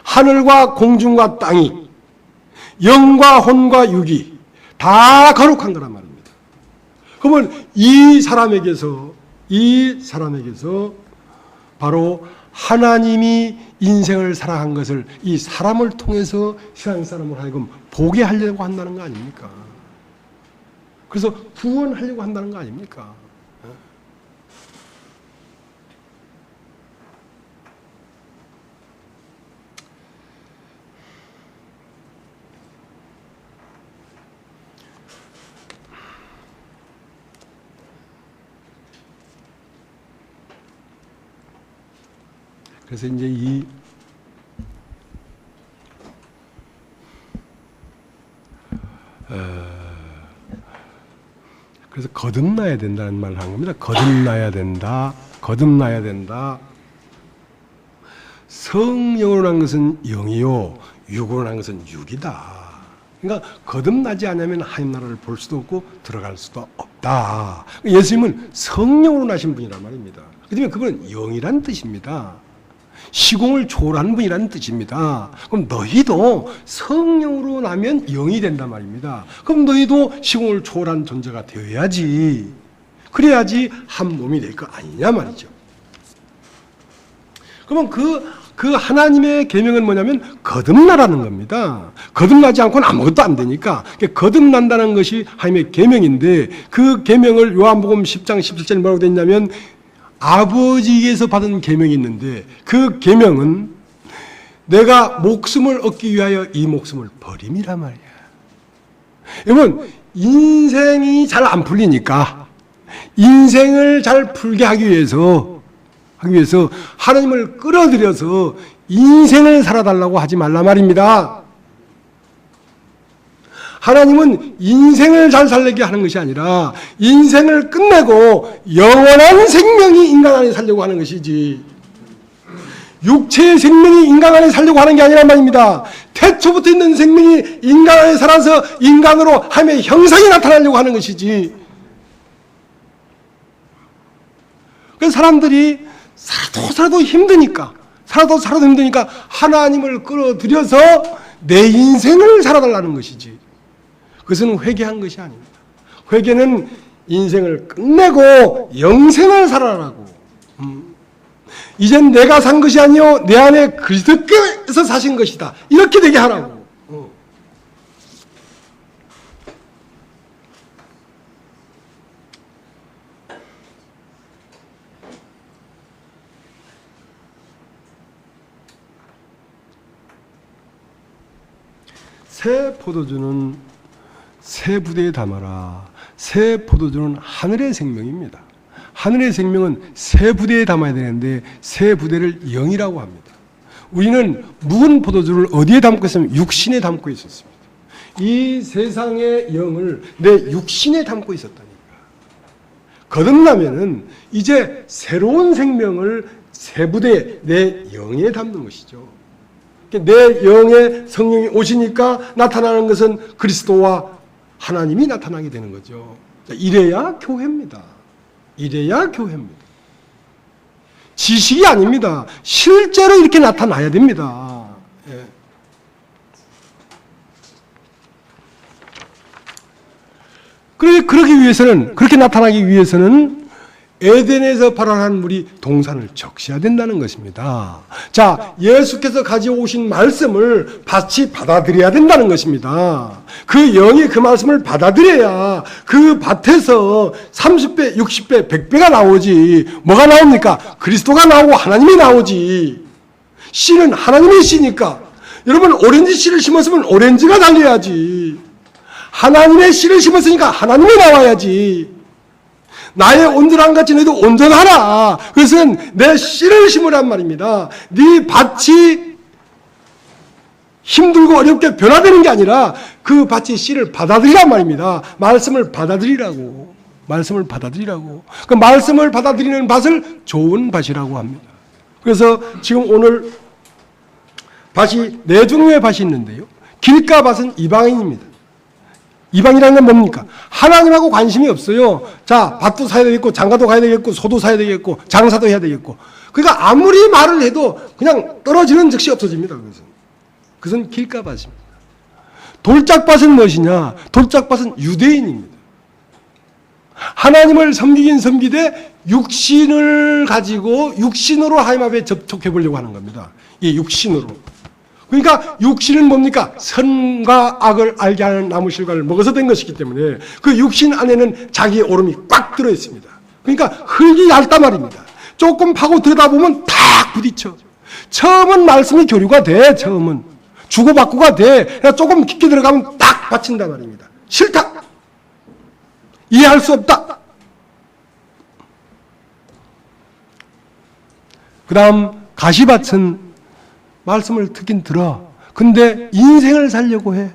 하늘과 공중과 땅이 영과 혼과 육이 다 거룩한 거란 말입니다. 그러면 이 사람에게서 바로 하나님이 인생을 살아간 것을 이 사람을 통해서 세상 사람을 하여금 보게 하려고 한다는 거 아닙니까? 그래서 구원하려고 한다는 거 아닙니까? 그래서 이제 그래서 거듭나야 된다는 말을 한 겁니다. 거듭나야 된다. 거듭나야 된다. 성령으로 난 것은 영이요, 육으로 난 것은 육이다. 그러니까 거듭나지 않으면 하나님 나라를 볼 수도 없고 들어갈 수도 없다. 예수님은 성령으로 나신 분이란 말입니다. 그렇다면 그건 영이란 뜻입니다. 시공을 초월한 분이라는 뜻입니다. 그럼 너희도 성령으로 나면 영이 된단 말입니다. 그럼 너희도 시공을 초월한 존재가 되어야지. 그래야지 한 몸이 될 거 아니냐 말이죠. 그러면 그 하나님의 계명은 뭐냐면 거듭나라는 겁니다. 거듭나지 않고는 아무것도 안 되니까 거듭난다는 것이 하나님의 계명인데, 그 계명을 요한복음 10장 17절에 뭐라고 되어 있냐면 아버지에게서 받은 계명이 있는데, 그 계명은 내가 목숨을 얻기 위하여 이 목숨을 버림이란 말이야. 여러분, 인생이 잘 안 풀리니까 인생을 잘 풀게 하기 위해서 하나님을 끌어들여서 인생을 살아달라고 하지 말라 말입니다. 하나님은 인생을 잘 살게 하는 것이 아니라 인생을 끝내고 영원한 생명이 인간 안에 살려고 하는 것이지, 육체의 생명이 인간 안에 살려고 하는 게 아니란 말입니다. 태초부터 있는 생명이 인간 안에 살아서 인간으로 하나님의 형상이 나타나려고 하는 것이지. 그래서 사람들이 살아도 힘드니까 하나님을 끌어들여서 내 인생을 살아달라는 것이지, 그것은 회개한 것이 아닙니다. 회개는 인생을 끝내고 영생을 살아라고. 이젠 내가 산 것이 아니요 내 안에 그리스도께서 사신 것이다, 이렇게 되게 하라고. 새 포도주는 새 부대에 담아라. 새 포도주는 하늘의 생명입니다. 하늘의 생명은 새 부대에 담아야 되는데 새 부대를 영이라고 합니다. 우리는 묵은 포도주를 어디에 담고 있으면 육신에 담고 있었습니다. 이 세상의 영을 내 육신에 담고 있었다니까. 거듭나면은 이제 새로운 생명을 새 부대에 내 영에 담는 것이죠. 내 영에 성령이 오시니까 나타나는 것은 그리스도와 하나님이 나타나게 되는 거죠. 이래야 교회입니다. 이래야 교회입니다. 지식이 아닙니다. 실제로 이렇게 나타나야 됩니다. 예. 그렇게 나타나기 위해서는 에덴에서 발원한 물이 동산을 적셔야 된다는 것입니다. 자, 예수께서 가져오신 말씀을 밭이 받아들여야 된다는 것입니다. 그 영이 그 말씀을 받아들여야 그 밭에서 30배, 60배, 100배가 나오지. 뭐가 나옵니까? 그리스도가 나오고 하나님이 나오지. 씨는 하나님의 씨니까. 여러분, 오렌지 씨를 심었으면 오렌지가 달려야지. 하나님의 씨를 심었으니까 하나님이 나와야지. 나의 온전한 같이 너희도 온전하라. 그것은 내 씨를 심으란 말입니다. 네 밭이 힘들고 어렵게 변화되는 게 아니라 그 밭이 씨를 받아들이란 말입니다. 말씀을 받아들이라고. 말씀을 받아들이라고. 그 말씀을 받아들이는 밭을 좋은 밭이라고 합니다. 그래서 지금 오늘 밭이 네 종류의 밭이 있는데요. 길가 밭은 이방인입니다. 이방이라는 건 뭡니까? 하나님하고 관심이 없어요. 자, 밭도 사야 되겠고, 장가도 가야 되겠고, 소도 사야 되겠고, 장사도 해야 되겠고. 그러니까 아무리 말을 해도 그냥 떨어지는 즉시 없어집니다. 그것은 길가밭입니다. 돌짝밭은 무엇이냐? 돌짝밭은 유대인입니다. 하나님을 섬기긴 섬기되 육신을 가지고 육신으로 하나님 앞에 접촉해 보려고 하는 겁니다. 이 육신으로. 그러니까 육신은 뭡니까? 선과 악을 알게 하는 나무 실과를 먹어서 된 것이기 때문에 그 육신 안에는 자기의 오름이 꽉 들어 있습니다. 그러니까 흙이 얇단 말입니다. 조금 파고 들여다보면 탁 부딪혀. 처음은 말씀이 교류가 돼. 처음은 주고받고가 돼. 조금 깊게 들어가면 딱 받친단 말입니다. 싫다. 이해할 수 없다. 그 다음 가시밭은 말씀을 듣긴 들어. 근데 인생을 살려고 해.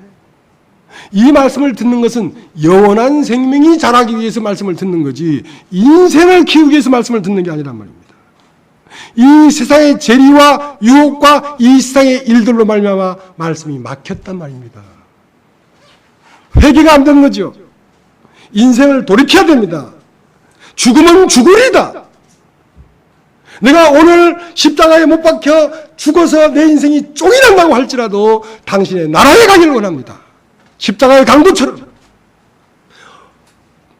이 말씀을 듣는 것은 영원한 생명이 자라기 위해서 말씀을 듣는 거지 인생을 키우기 위해서 말씀을 듣는 게 아니란 말입니다. 이 세상의 재리와 유혹과 이 세상의 일들로 말미암아 말씀이 막혔단 말입니다. 회개가 안 되는 거죠. 인생을 돌이켜야 됩니다. 죽으면 죽으리다. 내가 오늘 십자가에 못 박혀 죽어서 내 인생이 쪽이 난다고 할지라도 당신의 나라에 가기를 원합니다. 십자가의 강도처럼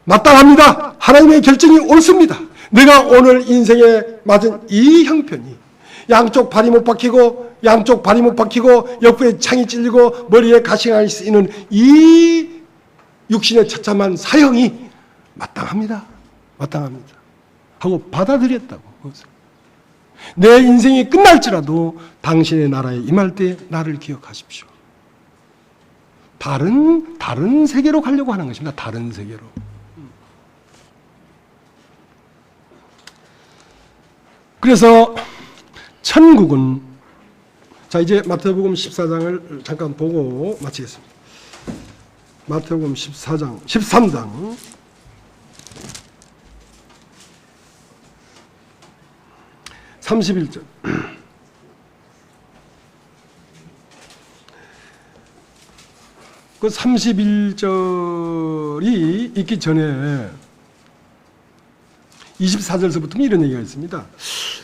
마땅합니다. 하나님의 결정이 옳습니다. 내가 오늘 인생에 맞은 이 형편이 양쪽 발이 못 박히고 양쪽 발이 못 박히고 옆구리에 창이 찔리고 머리에 가시가 쓰이는 이 육신의 처참한 사형이 마땅합니다. 마땅합니다. 하고 받아들였다고. 내 인생이 끝날지라도 당신의 나라에 임할 때 나를 기억하십시오. 다른 세계로 가려고 하는 것입니다. 다른 세계로. 그래서 천국은 자 이제 마태복음 14장을 잠깐 보고 마치겠습니다. 마태복음 14장 13장 31절 그 31절이 있기 전에 24절서부터 이런 얘기가 있습니다.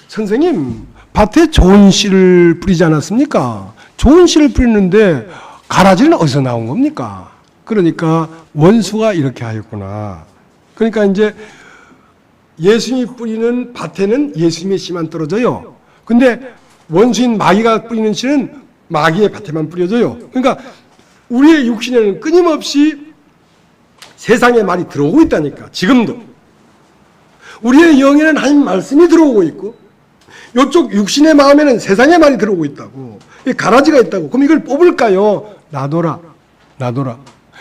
선생님, 밭에 좋은 씨를 뿌리지 않았습니까? 좋은 씨를 뿌리는데 가라지는 어디서 나온 겁니까? 그러니까 원수가 이렇게 하였구나. 그러니까 이제 예수님이 뿌리는 밭에는 예수님의 씨만 떨어져요. 근데 원수인 마귀가 뿌리는 씨는 마귀의 밭에만 뿌려져요. 그러니까 우리의 육신에는 끊임없이 세상의 말이 들어오고 있다니까. 지금도. 우리의 영에는 하나님 말씀이 들어오고 있고 이쪽 육신의 마음에는 세상의 말이 들어오고 있다고. 가라지가 있다고. 그럼 이걸 뽑을까요? 놔둬라.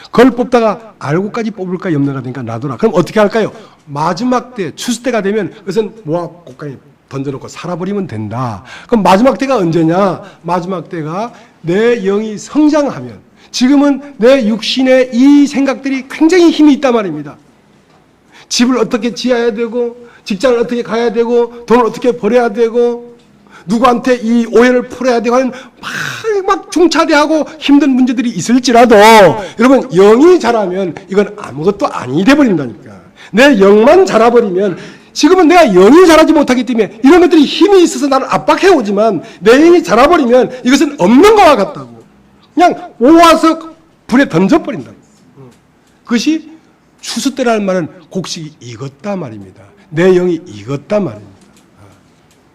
그걸 뽑다가 알고까지 뽑을까 염려가 되니까 놔둬라. 그럼 어떻게 할까요? 마지막 때, 추수 때가 되면 그것은 모아 곡간에 던져놓고 살아버리면 된다. 그럼 마지막 때가 언제냐? 마지막 때가 내 영이 성장하면 지금은 내 육신의 이 생각들이 굉장히 힘이 있단 말입니다. 집을 어떻게 지어야 되고 직장을 어떻게 가야 되고 돈을 어떻게 벌어야 되고 누구한테 이 오해를 풀어야 되고 하는 막 중차대하고 힘든 문제들이 있을지라도 여러분 영이 자라면 이건 아무것도 아니 돼버린다니까. 내 영만 자라버리면 지금은 내가 영이 자라지 못하기 때문에 이런 것들이 힘이 있어서 나를 압박해오지만 내 영이 자라버리면 이것은 없는 것과 같다고. 그냥 모아서 불에 던져버린다. 그것이 추수 때라는 말은 곡식이 익었다 말입니다. 내 영이 익었다 말입니다.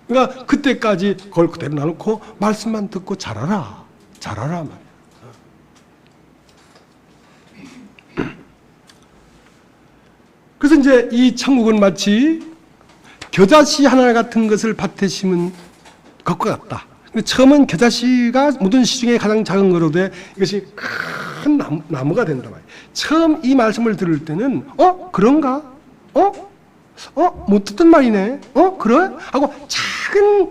그러니까 그때까지 그걸 그대로 놔놓고 말씀만 듣고 자라라 말이야. 그래서 이제 이 천국은 마치 겨자씨 하나 같은 것을 밭에 심은 것과 같다. 근데 처음은 겨자씨가 모든 씨 중에 가장 작은 거로 돼 이것이 큰 나무가 된다 말이야. 처음 이 말씀을 들을 때는 그런가? 못 듣던 말이네. 그래? 하고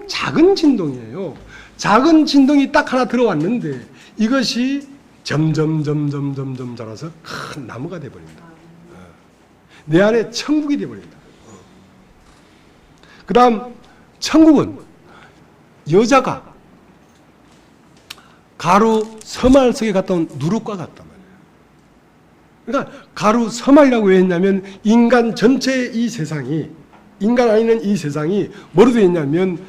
작은 진동이에요. 작은 진동이 딱 하나 들어왔는데 이것이 점점 자라서 큰 나무가 돼버린다. 내 안에 천국이 돼버린다. 그 다음 천국은 여자가 가루 서말 속에 갔다 온 누룩과 같단 말이에요. 그러니까 가루 서말이라고 왜 했냐면 인간 전체의 이 세상이 인간 아니는 이 세상이 뭐로 되어 있냐면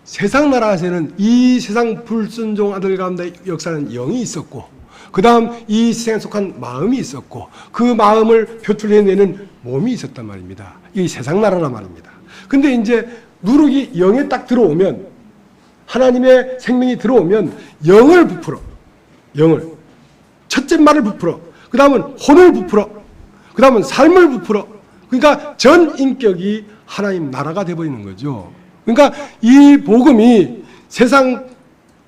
세상 나라에서는 이 세상 불순종 아들 가운데 역사하는 영이 있었고 그 다음 이 세상에 속한 마음이 있었고 그 마음을 표출해내는 몸이 있었단 말입니다. 이 세상 나라란 말입니다. 근데 이제 누룩이 영에 딱 들어오면 하나님의 생명이 들어오면 영을 부풀어. 영을. 첫째 말을 부풀어. 그 다음은 혼을 부풀어. 그 다음은 삶을 부풀어. 그러니까 전 인격이 하나님 나라가 되어버리는 거죠. 그러니까 이 복음이 세상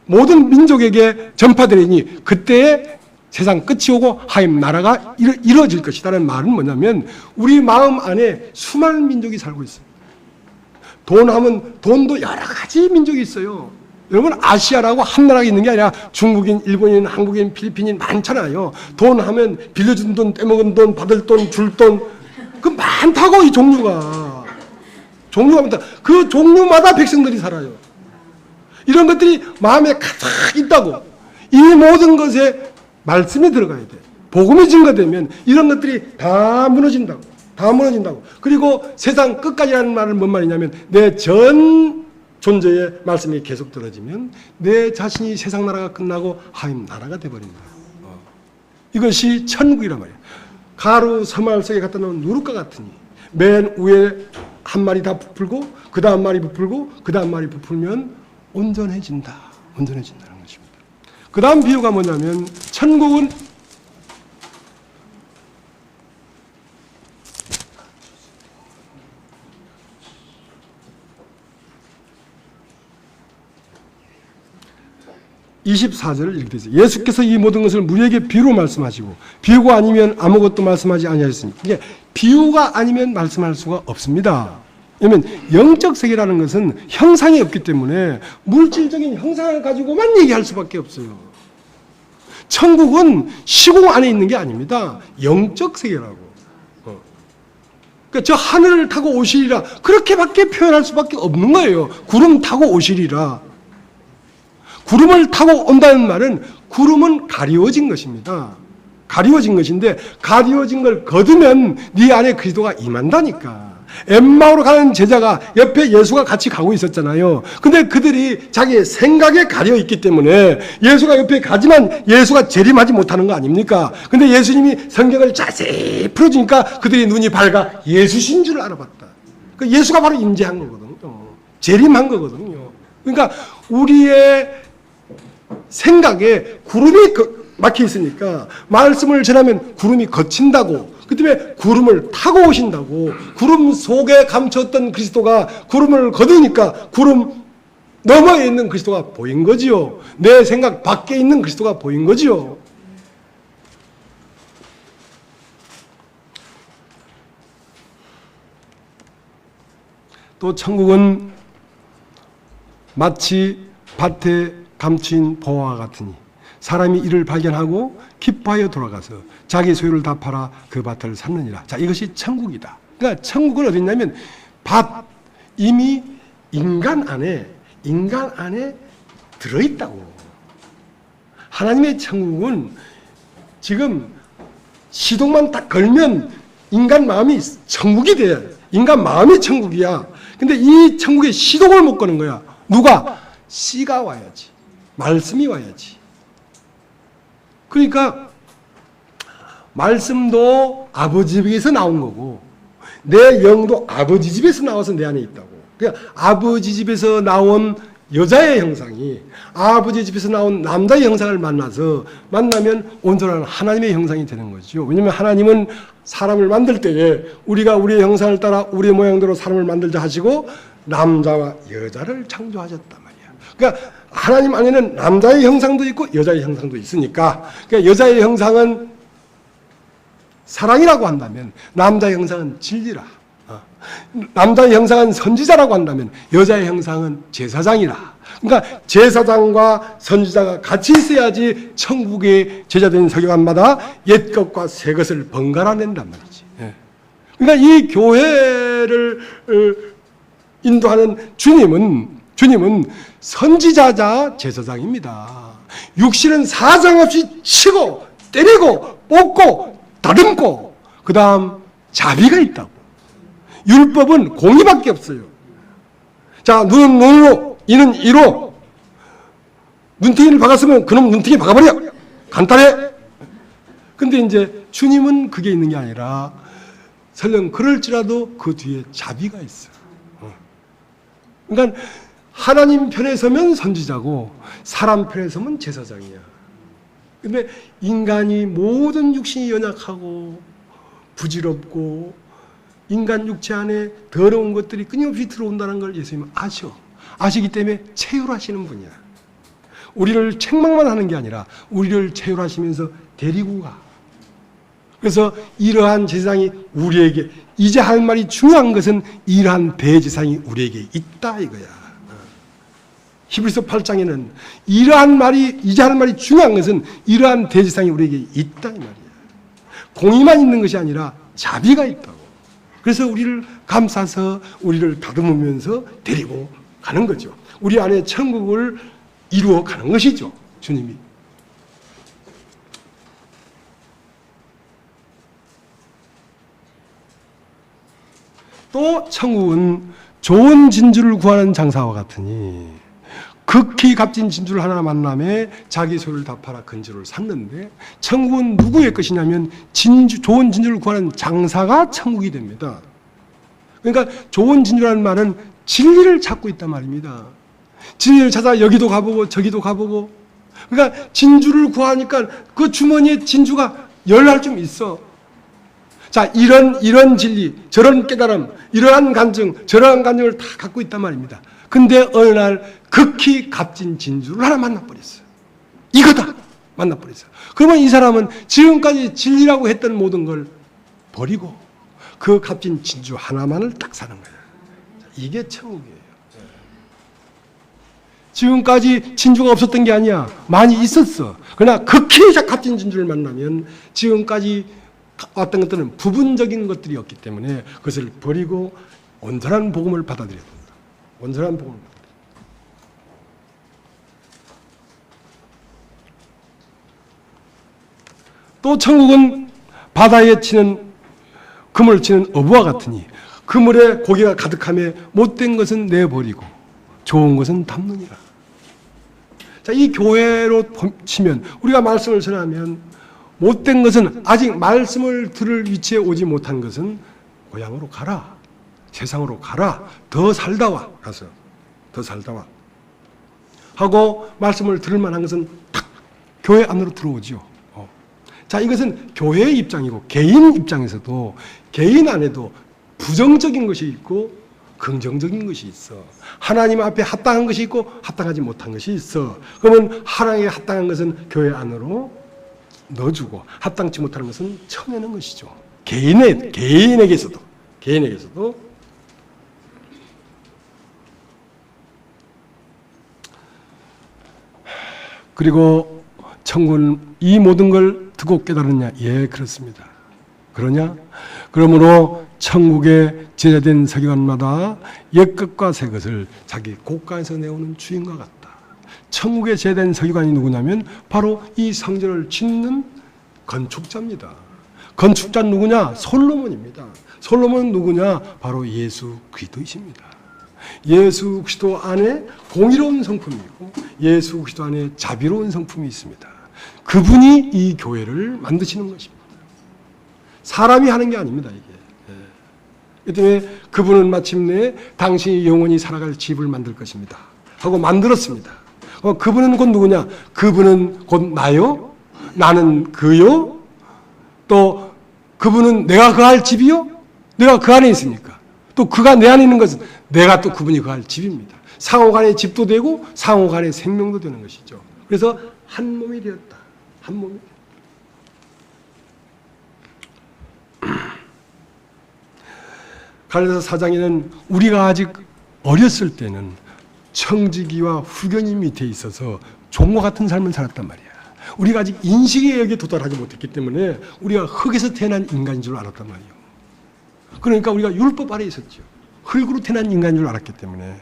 모든 민족에게 전파되니 그때에 세상 끝이 오고 하나님 나라가 이루어질 것이라는 말은 뭐냐면 우리 마음 안에 수많은 민족이 살고 있어요. 돈 하면 돈도 여러 가지 민족이 있어요. 여러분 아시아라고 한 나라가 있는 게 아니라 중국인, 일본인, 한국인, 필리핀인 많잖아요. 돈 하면 빌려준 돈, 떼먹은 돈, 받을 돈, 줄 돈, 그 많다고 이 종류가 많다. 그 종류마다 백성들이 살아요. 이런 것들이 마음에 가득 있다고. 이 모든 것에 말씀이 들어가야 돼. 복음이 증거되면 이런 것들이 다 무너진다고. 다 무너진다고. 그리고 세상 끝까지라는 말은 뭔 말이냐면 내 전 존재의 말씀이 계속 떨어지면 내 자신이 세상 나라가 끝나고 하나님 나라가 돼버린다. 이것이 천국이란 말이야. 가루 서말 속에 갖다 놓은 누룩과 같으니 맨 위에 한 마리 다 부풀고 그 다음 마리 부풀고 그 다음 마리 부풀면 온전해진다. 온전해진다는 것입니다. 그 다음 비유가 뭐냐면 천국은 24절을 이렇게 되어 있어요. 예수께서 이 모든 것을 우리에게 비유로 말씀하시고 비유가 아니면 아무것도 말씀하지 아니하였습니다. 이게 비유가 아니면 말씀할 수가 없습니다. 왜냐하면 영적 세계라는 것은 형상이 없기 때문에 물질적인 형상을 가지고만 얘기할 수밖에 없어요. 천국은 시공 안에 있는 게 아닙니다. 영적 세계라고. 그러니까 저 하늘을 타고 오시리라 그렇게밖에 표현할 수밖에 없는 거예요. 구름 타고 오시리라. 구름을 타고 온다는 말은 구름은 가리워진 것입니다. 가리워진 것인데 가리워진 걸 거두면 네 안에 그리스도가 임한다니까. 엠마오로 가는 제자가 옆에 예수가 같이 가고 있었잖아요. 근데 그들이 자기의 생각에 가려 있기 때문에 예수가 옆에 가지만 예수가 재림하지 못하는 거 아닙니까? 근데 예수님이 성경을 자세히 풀어주니까 그들이 눈이 밝아 예수신 줄 알아봤다. 그 예수가 바로 임재한 거거든요. 재림한 거거든요. 그러니까 우리의 생각에 구름이 막혀 있으니까 말씀을 전하면 구름이 거친다고. 그 때문에 구름을 타고 오신다고. 구름 속에 감췄던 그리스도가 구름을 거두니까 구름 너머에 있는 그리스도가 보인 거지요. 내 생각 밖에 있는 그리스도가 보인 거지요. 또 천국은 마치 밭에 감추인 보화와 같으니 사람이 이를 발견하고 기뻐하여 돌아가서 자기 소유를 다 팔아 그 밭을 샀느니라. 자, 이것이 천국이다. 그러니까 천국은 어디 있냐면 밭, 이미 인간 안에 들어있다고. 하나님의 천국은 지금 시동만 딱 걸면 인간 마음이 천국이 돼요. 인간 마음이 천국이야. 근데 이 천국에 시동을 못 거는 거야. 누가? 씨가 와야지. 말씀이 와야지. 그러니까 말씀도 아버지 집에서 나온 거고 내 영도 아버지 집에서 나와서 내 안에 있다고. 그러니까 아버지 집에서 나온 여자의 형상이 아버지 집에서 나온 남자의 형상을 만나면 온전한 하나님의 형상이 되는 거죠. 왜냐하면 하나님은 사람을 만들 때에 우리가 우리의 형상을 따라 우리의 모양대로 사람을 만들자 하시고 남자와 여자를 창조하셨단 말이야. 그러니까 하나님 안에는 남자의 형상도 있고 여자의 형상도 있으니까 그러니까 여자의 형상은 사랑이라고 한다면 남자의 형상은 진리라. 남자의 형상은 선지자라고 한다면 여자의 형상은 제사장이라. 그러니까 제사장과 선지자가 같이 있어야지 천국의 제자된 서기관마다 옛 것과 새 것을 번갈아 낸단 말이지. 그러니까 이 교회를 인도하는 주님은 선지자자 제사장입니다. 육신은 사정없이 치고 때리고 뽑고 다듬고 그 다음 자비가 있다고. 율법은 공의밖에 없어요. 자, 눈은 눈으로 이는 이로. 눈탱이를 박았으면 그놈 눈탱이 박아버려. 간단해. 근데 이제 주님은 그게 있는 게 아니라 설령 그럴지라도 그 뒤에 자비가 있어요. 그러니까 하나님 편에 서면 선지자고 사람 편에 서면 제사장이야. 근데 인간이 모든 육신이 연약하고 부질없고 인간 육체 안에 더러운 것들이 끊임없이 들어온다는 걸 예수님은 아시기 때문에 체휼하시는 분이야. 우리를 책망만 하는 게 아니라 우리를 체휼하시면서 데리고 가. 그래서 이러한 제사장이 우리에게, 이제 할 말이 중요한 것은 이러한 대제사장이 우리에게 있다 이거야. 히브리서 8장에는 이러한 말이, 이제 할 말이 중요한 것은 이러한 대제사장이 우리에게 있다 이 말이야. 공의만 있는 것이 아니라 자비가 있다고. 그래서 우리를 감싸서 우리를 다듬으면서 데리고 가는 거죠. 우리 안에 천국을 이루어 가는 것이죠, 주님이. 또 천국은 좋은 진주를 구하는 장사와 같으니, 극히 값진 진주를 하나 만남에 자기 소를 다 팔아 근주를 샀는데, 천국은 누구의 것이냐면 좋은 진주를 구하는 장사가 천국이 됩니다. 그러니까 좋은 진주라는 말은 진리를 찾고 있단 말입니다. 진리를 찾아 여기도 가보고 저기도 가보고. 그러니까 진주를 구하니까 그 주머니에 진주가 열날 좀 있어. 자, 이런 진리, 저런 깨달음, 이러한 간증, 저러한 간증을 다 갖고 있단 말입니다. 근데 어느 날 극히 값진 진주를 하나 만나버렸어요. 이거다! 만나버렸어요. 그러면 이 사람은 지금까지 진리라고 했던 모든 걸 버리고 그 값진 진주 하나만을 딱 사는 거예요. 이게 천국이에요. 지금까지 진주가 없었던 게 아니야. 많이 있었어. 그러나 극히 값진 진주를 만나면 지금까지 왔던 것들은 부분적인 것들이었기 때문에 그것을 버리고 온전한 복음을 받아들여야 된다. 온전한 복음을 받아들여야 된다. 또 천국은 바다에 치는 그물 치는 어부와 같으니 그물에 고기가 가득함에 못된 것은 내버리고 좋은 것은 담느니라. 자, 이 교회로 치면 우리가 말씀을 전하면 못된 것은, 아직 말씀을 들을 위치에 오지 못한 것은 고향으로 가라. 세상으로 가라. 더 살다 와. 가서 더 살다 와. 하고 말씀을 들을 만한 것은 탁 교회 안으로 들어오죠. 자, 이것은 교회의 입장이고 개인 입장에서도 개인 안에도 부정적인 것이 있고 긍정적인 것이 있어. 하나님 앞에 합당한 것이 있고 합당하지 못한 것이 있어. 그러면 하나님에 합당한 것은 교회 안으로 넣어주고 합당치 못하는 것은 쳐내는 것이죠. 개인에게서도. 그리고 천국은 이 모든 걸 듣고 깨달았냐? 예, 그렇습니다. 그러냐? 그러므로 천국에 제자된 서기관마다 옛것과 새것을 자기 곳간에서 내오는 주인과 같다. 천국에 제된 서기관이 누구냐면 바로 이 성전을 짓는 건축자입니다. 건축자 누구냐? 솔로몬입니다. 솔로몬은 누구냐? 바로 예수 그리스도이십니다. 예수 그리스도 안에 공의로운 성품이 있고 예수 그리스도 안에 자비로운 성품이 있습니다. 그분이 이 교회를 만드시는 것입니다. 사람이 하는 게 아닙니다, 이게. 그 때문에 그분은 마침내 당신이 영원히 살아갈 집을 만들 것입니다 하고 만들었습니다. 그분은 곧 누구냐? 그분은 곧 나요? 나는 그요? 또 그분은 내가 거할 집이요? 내가 그 안에 있으니까. 또 그가 내 안에 있는 것은 내가 또 그분이 거할 집입니다. 상호간의 집도 되고 상호간의 생명도 되는 것이죠. 그래서 한 몸이 되었다. 한 몸이. 갈라디아서 4장에는 우리가 아직 어렸을 때는 청지기와 후견이 밑에 있어서 종과 같은 삶을 살았단 말이야. 우리가 아직 인식의 여기에 도달하지 못했기 때문에 우리가 흙에서 태어난 인간인 줄 알았단 말이에요. 그러니까 우리가 율법 아래 있었죠. 흙으로 태어난 인간인 줄 알았기 때문에.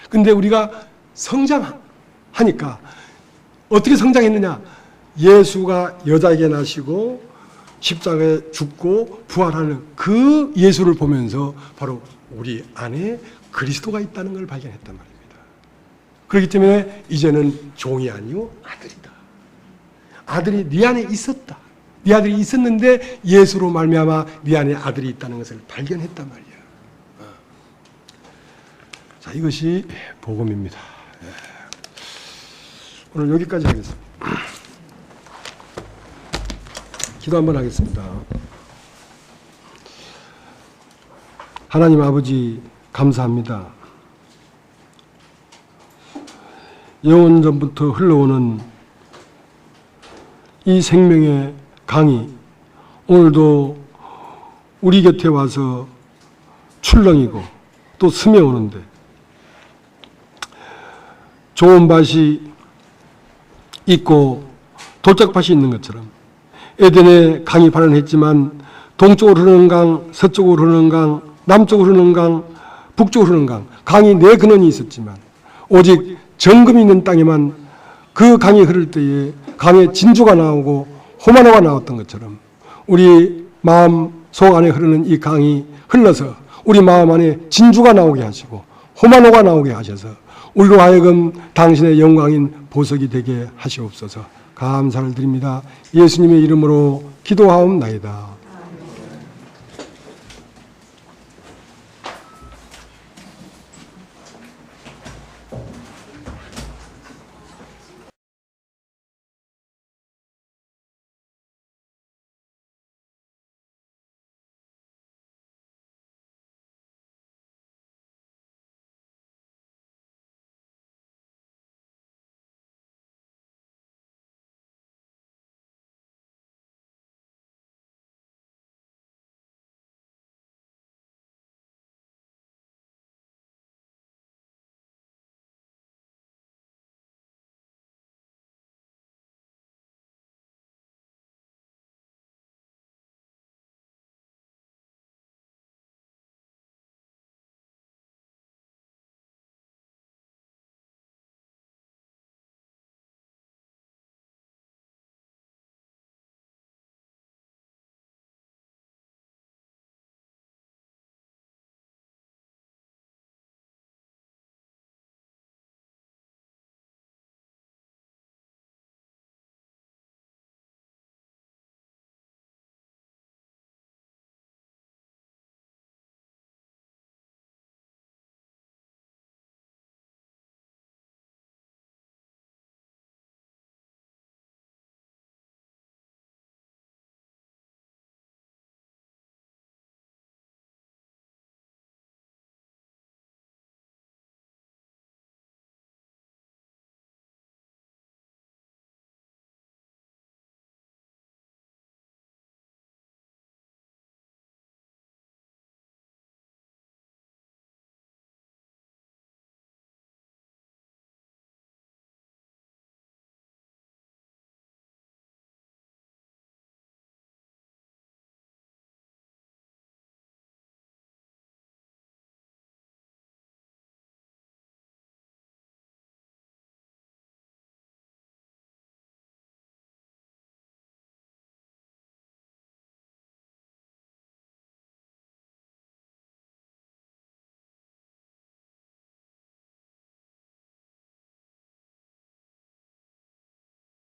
근데 우리가 성장하니까 어떻게 성장했느냐? 예수가 여자에게 나시고 십자가에 죽고 부활하는 그 예수를 보면서 바로 우리 안에 그리스도가 있다는 걸 발견했단 말입니다. 그렇기 때문에 이제는 종이 아니요 아들이다. 아들이 네 안에 있었다. 네 아들이 있었는데 예수로 말미암아 네 안에 아들이 있다는 것을 발견했단 말이야. 자, 이것이 복음입니다. 오늘 여기까지 하겠습니다. 기도 한번 하겠습니다. 하나님 아버지 감사합니다. 영원전부터 흘러오는 이 생명의 강이 오늘도 우리 곁에 와서 출렁이고 또 스며오는데 좋은 밭이 있고 돌짝밭이 있는 것처럼 에덴에 강이 발현했지만 동쪽으로 흐르는 강, 서쪽으로 흐르는 강, 남쪽으로 흐르는 강, 북쪽으로 흐르는 강, 강이 네 근원이 있었지만 오직 정금이 있는 땅에만 그 강이 흐를 때에 강에 진주가 나오고 호마노가 나왔던 것처럼 우리 마음 속 안에 흐르는 이 강이 흘러서 우리 마음 안에 진주가 나오게 하시고 호마노가 나오게 하셔서 우리로 하여금 당신의 영광인 보석이 되게 하시옵소서. 감사를 드립니다. 예수님의 이름으로 기도하옵나이다.